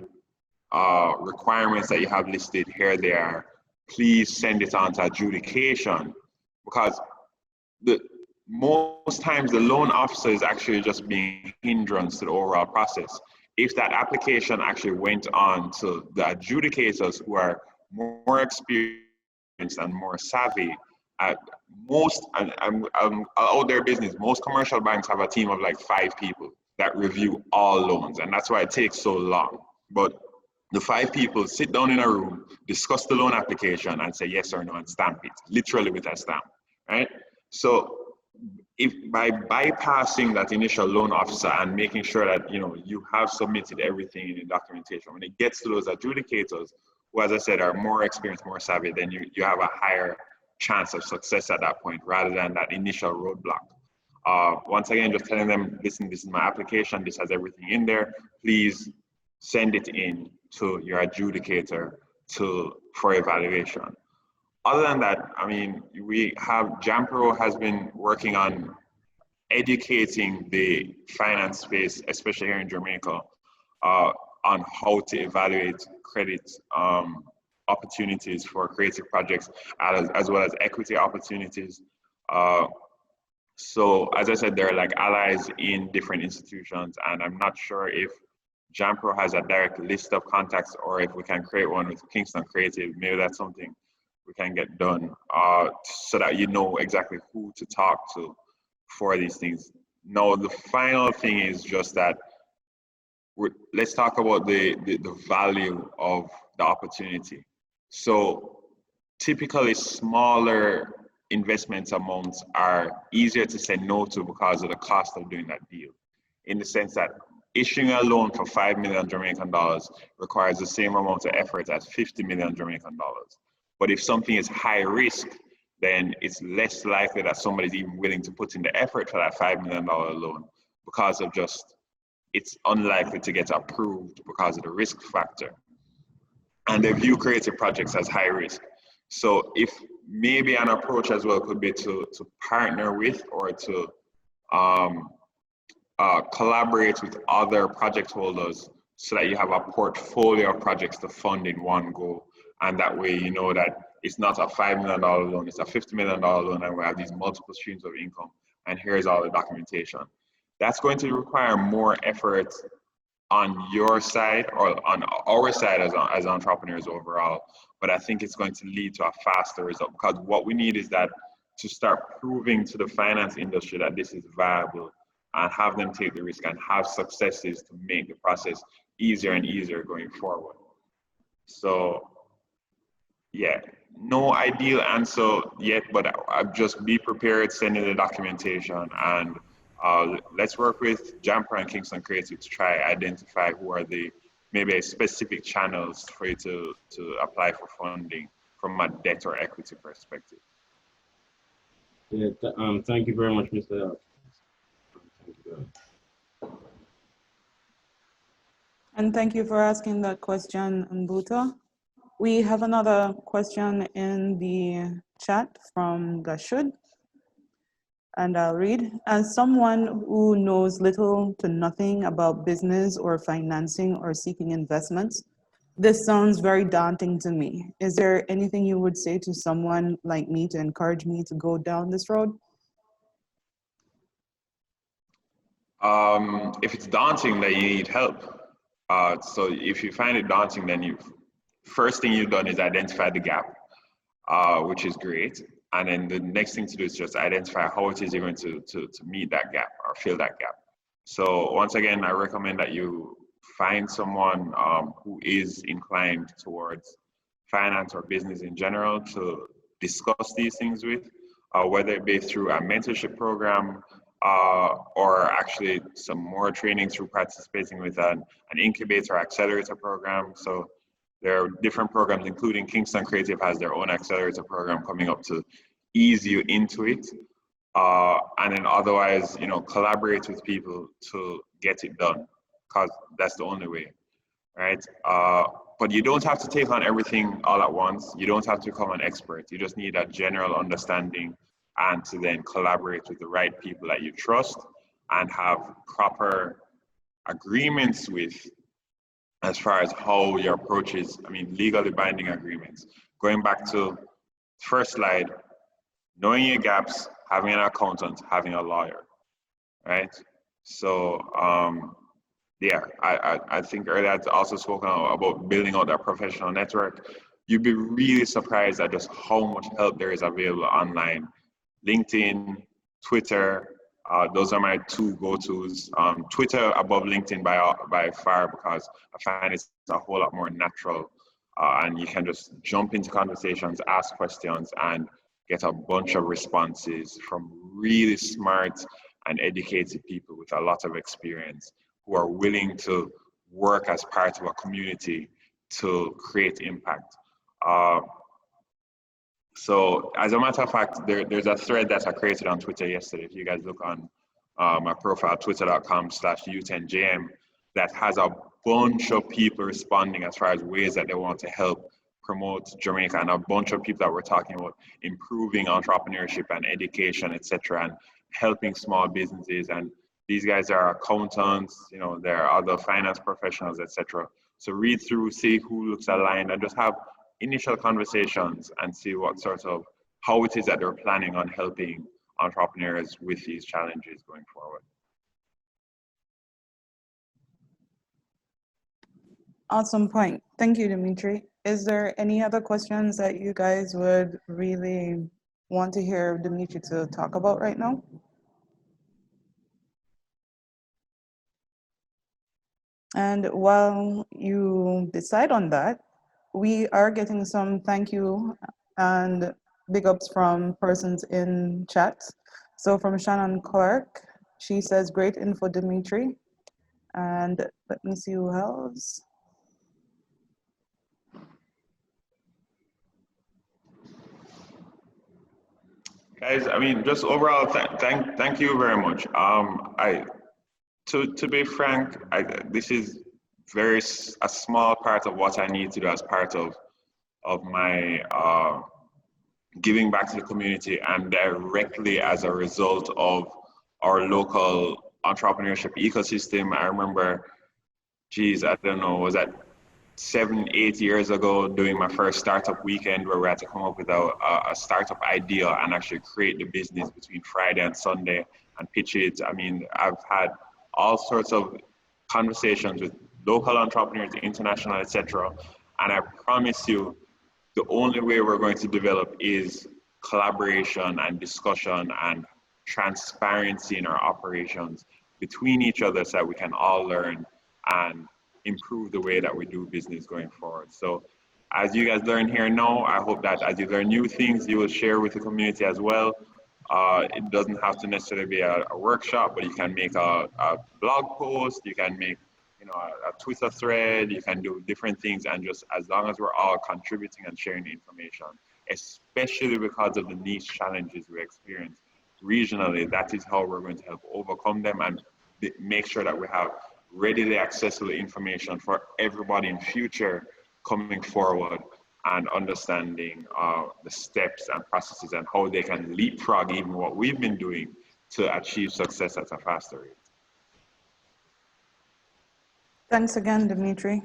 Speaker 1: requirements that you have listed, here they are, please send it on to adjudication, because most times the loan officer is actually just being hindrance to the overall process. If that application actually went on to the adjudicators who are more experienced and more savvy at most, and out their business, most commercial banks have a team of like 5 people that review all loans, and that's why it takes so long. But the 5 people sit down in a room, discuss the loan application, and say yes or no, and stamp it, literally with a stamp, right? So if by bypassing that initial loan officer and making sure that you have submitted everything in the documentation, when it gets to those adjudicators, who, as I said, are more experienced, more savvy, then you have a higher chance of success at that point, rather than that initial roadblock. Once again, just telling them, listen, this is my application, this has everything in there, please send it in to your adjudicator for evaluation. Other than that, I mean, we have, JAMPRO has been working on educating the finance space, especially here in Jamaica, on how to evaluate credit opportunities for creative projects, as well as equity opportunities. So as I said, they're like allies in different institutions, and I'm not sure if JAMPRO has a direct list of contacts, or if we can create one with Kingston Creative. Maybe that's something we can get done, so that you know exactly who to talk to for these things. Now, the final thing is just that let's talk about the value of the opportunity. So typically smaller investment amounts are easier to say no to because of the cost of doing that deal, in the sense that issuing a loan for 5 million Jamaican dollars requires the same amount of effort as 50 million Jamaican dollars. But if something is high risk, then it's less likely that somebody's even willing to put in the effort for that $5 million loan, because of just, it's unlikely to get approved because of the risk factor. And they view creative projects as high risk. So if maybe an approach as well could be to partner with, or to collaborate with other project holders, so that you have a portfolio of projects to fund in one go. And that way, you know that it's not a $5 million loan, it's a $50 million loan, and we have these multiple streams of income, and here's all the documentation. That's going to require more effort on your side, or on our side as entrepreneurs overall. But I think it's going to lead to a faster result, because what we need is that to start proving to the finance industry that this is viable, and have them take the risk and have successes to make the process easier and easier going forward. So yeah, no ideal answer yet, but I'll just be prepared, sending the documentation, and let's work with JAMPRO and Kingston Creative to try identify who are the maybe specific channels for you to apply for funding from a debt or equity perspective.
Speaker 4: Yeah, thank you very much, Mr. Thank you.
Speaker 2: And thank you for asking that question, Mbuta. We have another question in the chat from Gashud, and I'll read. As someone who knows little to nothing about business or financing or seeking investments, this sounds very daunting to me. Is there anything you would say to someone like me to encourage me to go down this road?
Speaker 1: If it's daunting, then you need help. So if you find it daunting, then first thing you've done is identify the gap, which is great. And then the next thing to do is just identify how it is you're going to meet that gap or fill that gap. So once again, I recommend that you find someone who is inclined towards finance or business in general to discuss these things with, whether it be through a mentorship program, or actually some more training through participating with an incubator or accelerator program. So There are different programs, including Kingston Creative has their own accelerator program coming up to ease you into it. And then otherwise, collaborate with people to get it done, because that's the only way, right? But you don't have to take on everything all at once. You don't have to become an expert. You just need a general understanding and to then collaborate with the right people that you trust and have proper agreements with as far as how your approach is, legally binding agreements. Going back to the first slide, knowing your gaps, having an accountant, having a lawyer, right? So, yeah, I think earlier I'd also spoken about building out that professional network. You'd be really surprised at just how much help there is available online. LinkedIn, Twitter, those are my two go-tos. Twitter above LinkedIn by far, because I find it's a whole lot more natural, and you can just jump into conversations, ask questions, and get a bunch of responses from really smart and educated people with a lot of experience who are willing to work as part of a community to create impact. So as a matter of fact, there's a thread that I created on Twitter yesterday. If you guys look on my profile, twitter.com/U10JM, that has a bunch of people responding as far as ways that they want to help promote Jamaica, and a bunch of people that were talking about improving entrepreneurship and education, etc., and helping small businesses. And these guys are accountants, there are other finance professionals, etc. So read through, see who looks aligned, and just have initial conversations and see how it is that they're planning on helping entrepreneurs with these challenges going forward.
Speaker 2: Awesome point. Thank you, Dmitri. Is there any other questions that you guys would really want to hear Dmitri to talk about right now? And while you decide on that, we are getting some thank you and big ups from persons in chat. So from Shannon Clark, she says, great info, Dmitri. And let me see who else.
Speaker 1: Guys, just overall, thank you very much. To be frank, this is a small part of what I need to do as part of my giving back to the community, and directly as a result of our local entrepreneurship ecosystem. I remember, I don't know, was that 7-8 years ago, doing my first startup weekend, where we had to come up with a startup idea and actually create the business between Friday and Sunday and pitch it. I've had all sorts of conversations with local entrepreneurs, international, etc. And I promise you, the only way we're going to develop is collaboration and discussion and transparency in our operations between each other, so that we can all learn and improve the way that we do business going forward. So as you guys learn here now, I hope that as you learn new things, you will share with the community as well. It doesn't have to necessarily be a workshop, but you can make a blog post, you can make a Twitter thread, you can do different things, and just as long as we're all contributing and sharing information, especially because of the niche challenges we experience regionally, that is how we're going to help overcome them and make sure that we have readily accessible information for everybody in future coming forward and understanding the steps and processes and how they can leapfrog even what we've been doing to achieve success at a faster rate.
Speaker 2: Thanks again, Dmitri.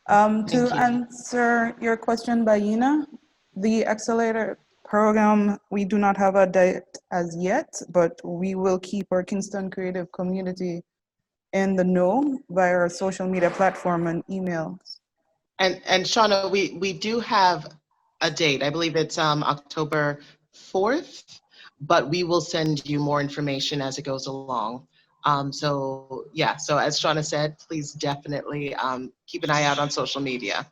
Speaker 2: To answer your question, Bayina, the accelerator program, we do not have a date as yet, but we will keep our Kingston Creative community in the know via our social media platform and emails.
Speaker 5: And Shauna, we do have a date. I believe it's October 4th, but we will send you more information as it goes along. So as Shauna said, please definitely keep an eye out on social media.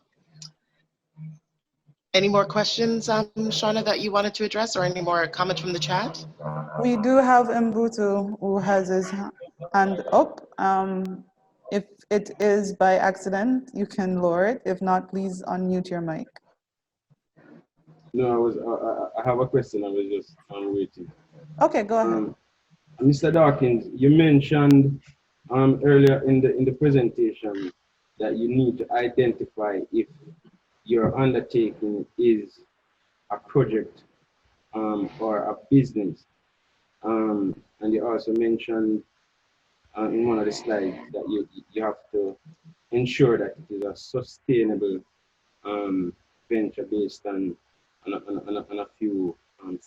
Speaker 5: Any more questions, Shauna, that you wanted to address, or any more comments from the chat?
Speaker 2: We do have Mbutu who has his hand up. If it is by accident, you can lower it. If not, please unmute your mic.
Speaker 4: No, I have a question. I was just waiting.
Speaker 2: Okay, go ahead.
Speaker 4: Mr. Dawkins, you mentioned earlier in the presentation that you need to identify if your undertaking is a project or a business. And you also mentioned in one of the slides that you have to ensure that it is a sustainable venture based on a few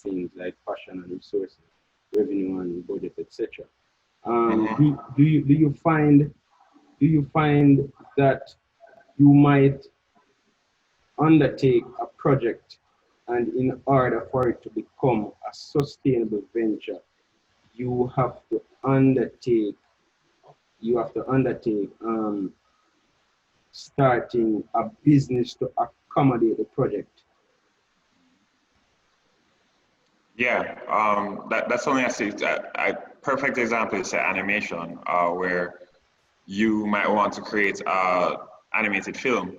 Speaker 4: things like passion and resources, revenue and budget, etc. Do you find that you might undertake a project, and in order for it to become a sustainable venture, you have to undertake starting a business to accommodate the project?
Speaker 1: Yeah, that's something I see. A perfect example is animation, where you might want to create an animated film,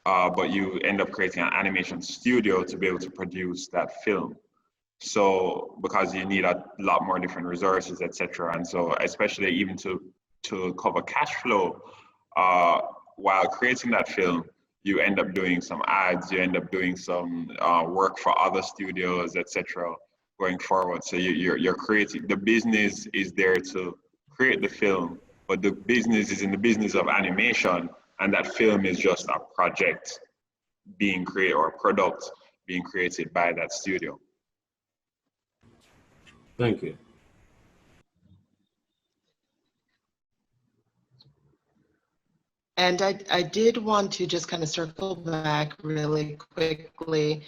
Speaker 1: but you end up creating an animation studio to be able to produce that film. So because you need a lot more different resources, etc. And so especially even to cover cash flow, while creating that film, you end up doing some ads, you end up doing some work for other studios, etc. going forward. So you're creating, the business is there to create the film, but the business is in the business of animation, and that film is just a project being created or a product being created by that studio.
Speaker 4: Thank you.
Speaker 5: And I did want to just kind of circle back really quickly.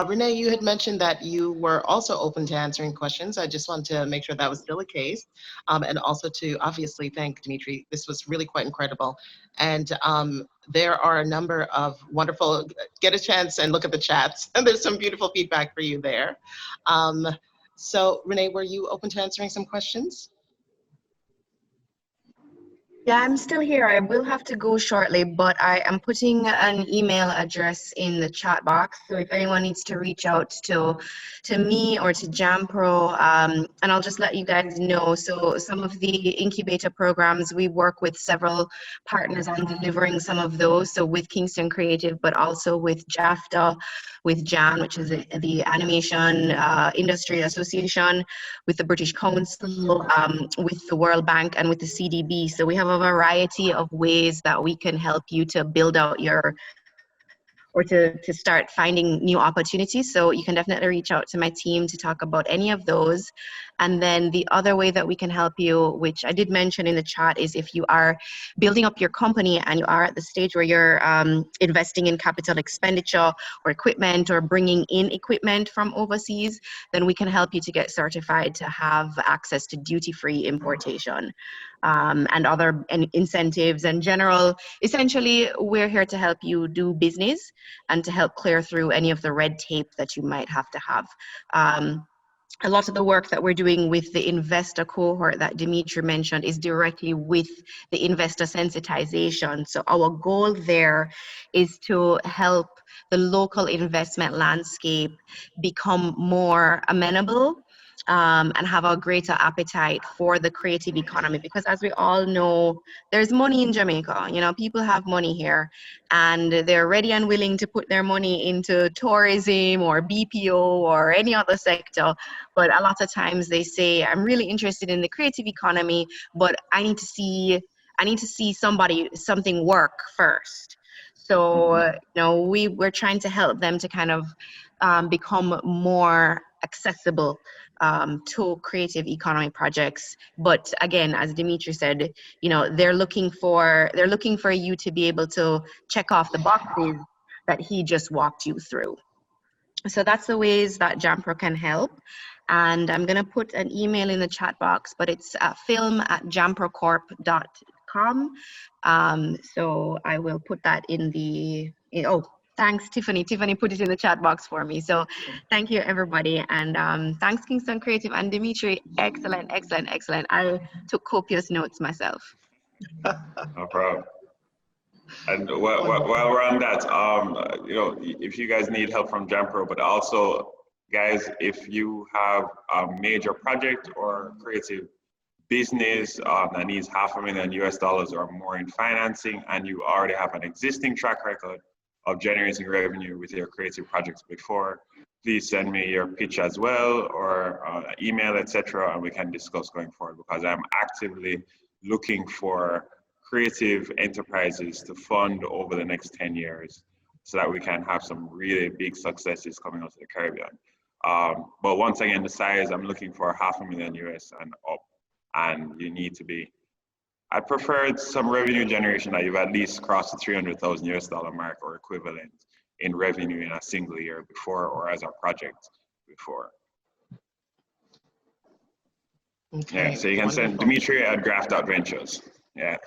Speaker 5: Renee, you had mentioned that you were also open to answering questions. I just want to make sure that was still the case. And also to obviously thank Dmitri. This was really quite incredible. And there are a number of wonderful, get a chance and look at the chats. And there's some beautiful feedback for you there. So Renee, were you open to answering some questions?
Speaker 6: Yeah, I'm still here. I will have to go shortly, but I am putting an email address in the chat box. So if anyone needs to reach out to me or to JamPro, and I'll just let you guys know. So some of the incubator programs, we work with several partners on delivering some of those. So with Kingston Creative, but also with JAFTA, with JAN, which is the Animation Industry Association, with the British Council, with the World Bank, and with the CDB. So we have a variety of ways that we can help you to build out your, or to start finding new opportunities. So you can definitely reach out to my team to talk about any of those. And then the other way that we can help you, which I did mention in the chat, is if you are building up your company and you are at the stage where you're investing in capital expenditure or equipment or bringing in equipment from overseas, then we can help you to get certified to have access to duty-free importation. And other incentives and general, essentially, we're here to help you do business and to help clear through any of the red tape that you might have to have. A lot of the work that we're doing with the investor cohort that Dmitri mentioned is directly with the investor sensitization. So our goal there is to help the local investment landscape become more amenable and have a greater appetite for the creative economy, because as we all know, there's money in Jamaica. You know, people have money here and they're ready and willing to put their money into tourism or BPO or any other sector. But a lot of times they say, I'm really interested in the creative economy, but I need to see something work first. So, you know, we're trying to help them to kind of become more accessible to creative economy projects. But again, as Dmitri said, you know, they're looking for you to be able to check off the boxes that he just walked you through. So that's the ways that JamPro can help. And I'm gonna put an email in the chat box, but it's film@jamprocorp.com. So I will put that in the, oh, thanks, Tiffany. Tiffany put it in the chat box for me. So thank you, everybody. And thanks, Kingston Creative and Dmitri. Excellent, excellent, excellent. I took copious notes myself.
Speaker 1: No problem. And while we're on that, you know, if you guys need help from Jampro, but also, guys, if you have a major project or creative business that needs $500,000 or more in financing, and you already have an existing track record of generating revenue with your creative projects before, please send me your pitch as well, or email, etc., and we can discuss going forward, because I'm actively looking for creative enterprises to fund over the next 10 years so that we can have some really big successes coming out of the Caribbean. But once again, the size, I'm looking for $500,000 and up, and you need to be, I prefer some revenue generation that you've at least crossed the $300,000 mark or equivalent in revenue in a single year before, or as a project before.
Speaker 5: Okay,
Speaker 1: yeah, so you can
Speaker 5: wonderful.
Speaker 1: send Dmitri at graph.ventures. Yeah.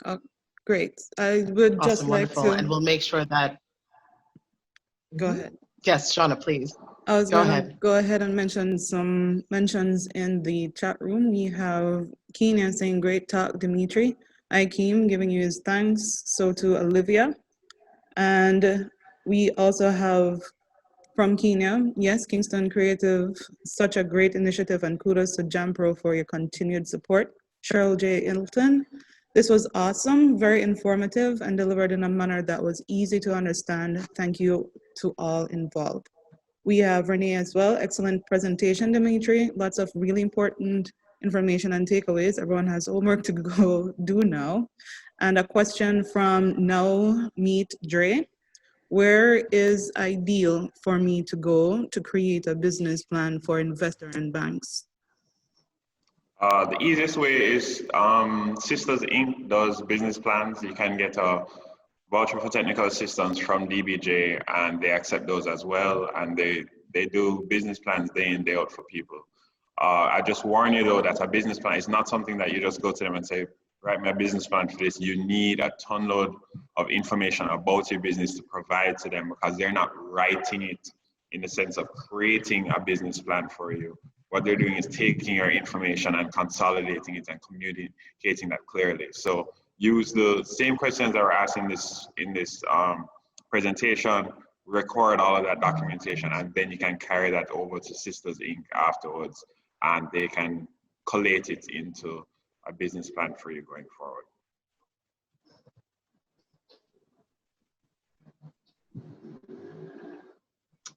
Speaker 2: Oh, great. I would just
Speaker 5: Awesome,
Speaker 2: like
Speaker 5: wonderful.
Speaker 2: to
Speaker 5: And we'll make sure that.
Speaker 2: go ahead.
Speaker 5: Yes, Shauna, please.
Speaker 2: I was
Speaker 5: Go
Speaker 2: going to
Speaker 5: ahead.
Speaker 2: go ahead and mention some mentions in the chat room. We have Keenan saying, great talk, Dmitri. Keem giving you his thanks. So to Olivia. And we also have from Kenya, yes, Kingston Creative, such a great initiative, and kudos to Jampro for your continued support. Cheryl J. Ilton, this was awesome, very informative, and delivered in a manner that was easy to understand. Thank you to all involved. We have Renee as well. Excellent presentation, Dmitri. Lots of really important information and takeaways. Everyone has homework to go do now. And a question from Now Meet Dre. Where is ideal for me to go to create a business plan for investor and banks?
Speaker 1: The easiest way is Sisters Inc. does business plans. You can get a voucher for technical assistance from DBJ, and they accept those as well. And they do business plans day in, day out for people. I just warn you though that a business plan is not something that you just go to them and say, write me a business plan for this. You need a ton load of information about your business to provide to them, because they're not writing it in the sense of creating a business plan for you. What they're doing is taking your information and consolidating it and communicating that clearly. So use the same questions that were asked in this presentation, record all of that documentation, and then you can carry that over to Sisters Inc. afterwards, and they can collate it into a business plan for you going forward.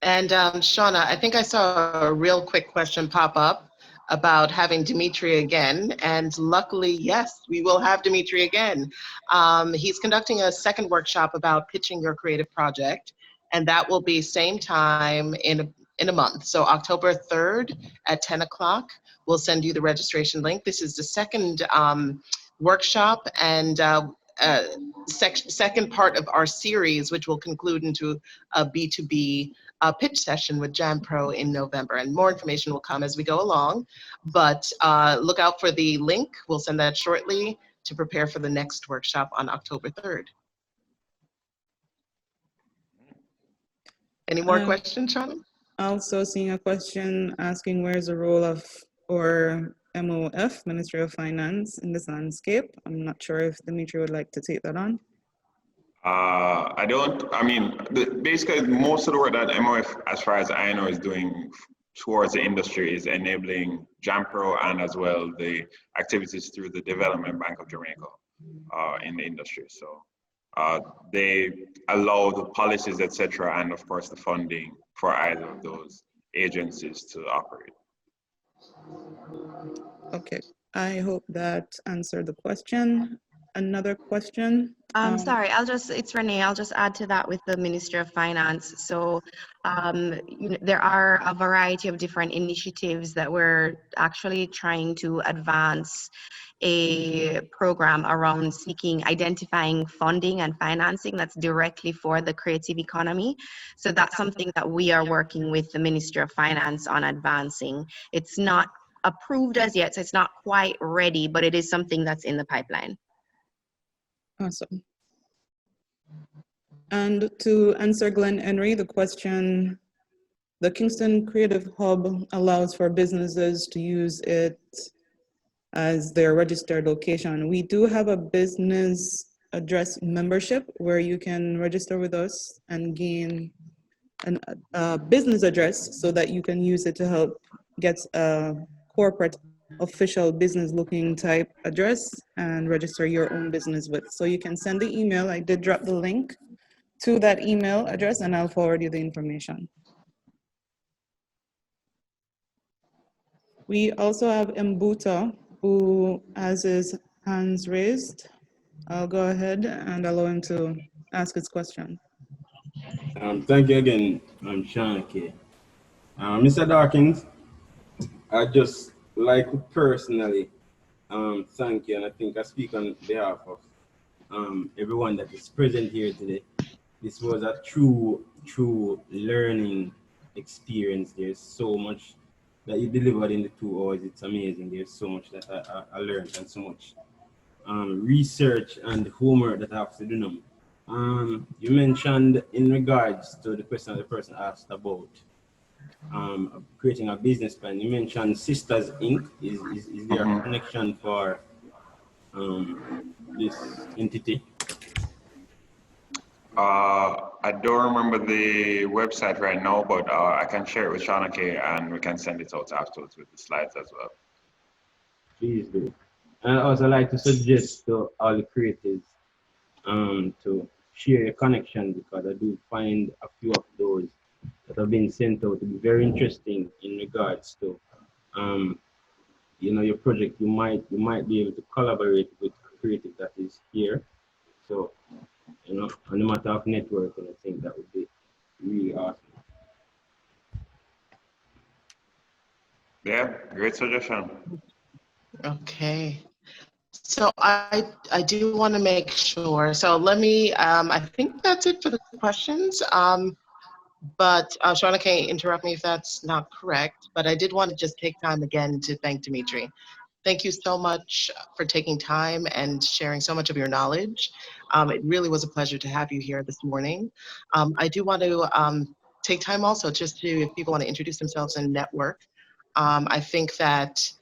Speaker 5: And Shauna, I think I saw a real quick question pop up about having Dmitri again. And luckily, yes, we will have Dmitri again. He's conducting a second workshop about pitching your creative project. And that will be same time in a month. So October 3rd at 10 o'clock, we'll send you the registration link. This is the second workshop and second part of our series, which will conclude into a B2B pitch session with Jampro in November. And more information will come as we go along, but look out for the link. We'll send that shortly to prepare for the next workshop on October 3rd. Any more questions, Shauna?
Speaker 2: Also seeing a question asking where's the role of or MOF, Ministry of Finance, in this landscape. I'm not sure if Dmitri would like to take that on.
Speaker 1: Basically most of the work that MOF, as far as I know, is doing towards the industry is enabling Jampro and as well the activities through the Development Bank of Jamaica in the industry. So they allow the policies, etc., and of course the funding for either of those agencies to operate.
Speaker 2: Okay, I hope that answered the question. Another question?
Speaker 6: Sorry, it's Renee. I'll just add to that with the Ministry of Finance. So there are a variety of different initiatives that we're actually trying to advance a program around identifying funding and financing that's directly for the creative economy. So that's something that we are working with the Ministry of Finance on advancing. It's not approved as yet, so it's not quite ready, but it is something that's in the pipeline.
Speaker 2: Awesome. And to answer Glenn Henry, the question, the Kingston Creative Hub allows for businesses to use it as their registered location. We do have a business address membership where you can register with us and gain a business address so that you can use it to help get a corporate official business looking type address and register your own business with. So you can send the email. I did drop the link to that email address and I'll forward you the information. We also have Mbuta, who has his hands raised. I'll go ahead and allow him to ask his question.
Speaker 4: Thank you again, Sean K. Mr. Dawkins, I just like to personally thank you, and I think I speak on behalf of everyone that is present here today. This was a true learning experience. There's so much that you delivered in the 2 hours. It's amazing. There's so much that I learned, and so much research and homework that I have to do now. You mentioned in regards to the question the person asked about creating a business plan. You mentioned Sisters Inc. Is there a connection for this entity?
Speaker 1: I don't remember the website right now, but I can share it with Shauna K and we can send it out afterwards with the slides as well.
Speaker 4: Please do. And I also like to suggest to all the creators to share your connection, because I do find a few of those that have been sent out to be very interesting in regards to your project. You might be able to collaborate with creative that is here. So on the matter of networking, I think that would be really awesome.
Speaker 1: Yeah, great suggestion.
Speaker 5: Okay. So I do want to make sure. So let me, I think that's it for the questions. But Shauna, can interrupt me if that's not correct. But I did want to just take time again to thank Dmitri. Thank you so much for taking time and sharing so much of your knowledge. It really was a pleasure to have you here this morning. I do want to take time also just to, if people want to introduce themselves and network. I think that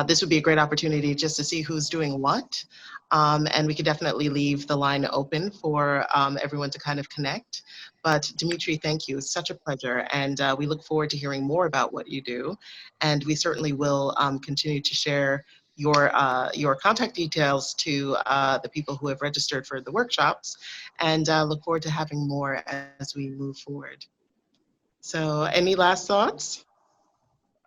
Speaker 5: this would be a great opportunity just to see who's doing what. And we could definitely leave the line open for everyone to kind of connect. But Dmitri, thank you. It's such a pleasure. And we look forward to hearing more about what you do. And we certainly will continue to share your contact details to the people who have registered for the workshops, and look forward to having more as we move forward. So any last thoughts?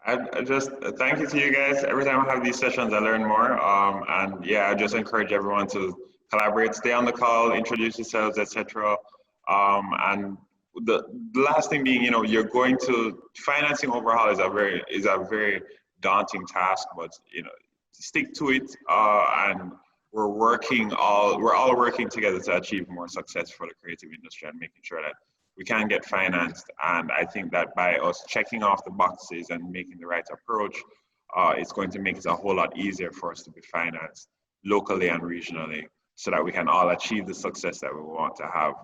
Speaker 1: I just thank you to you guys. Every time I have these sessions, I learn more. And yeah, I just encourage everyone to collaborate, stay on the call, introduce yourselves, etc. And the last thing being, you're going to financing overhaul is a very daunting task, but stick to it. And we're all working together to achieve more success for the creative industry and making sure that we can get financed. And I think that by us checking off the boxes and making the right approach, it's going to make it a whole lot easier for us to be financed locally and regionally so that we can all achieve the success that we want to have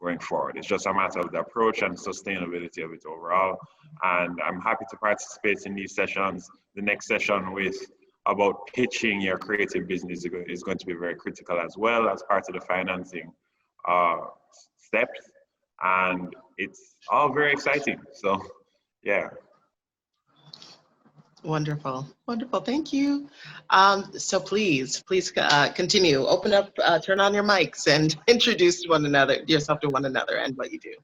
Speaker 1: going forward. It's just a matter of the approach and sustainability of it overall. And I'm happy to participate in these sessions. The next session about pitching your creative business is going to be very critical as well as part of the financing steps. And it's all very exciting. So, yeah.
Speaker 5: Wonderful, wonderful. Thank you. So please continue. Open up, turn on your mics, and introduce yourself to one another and what you do.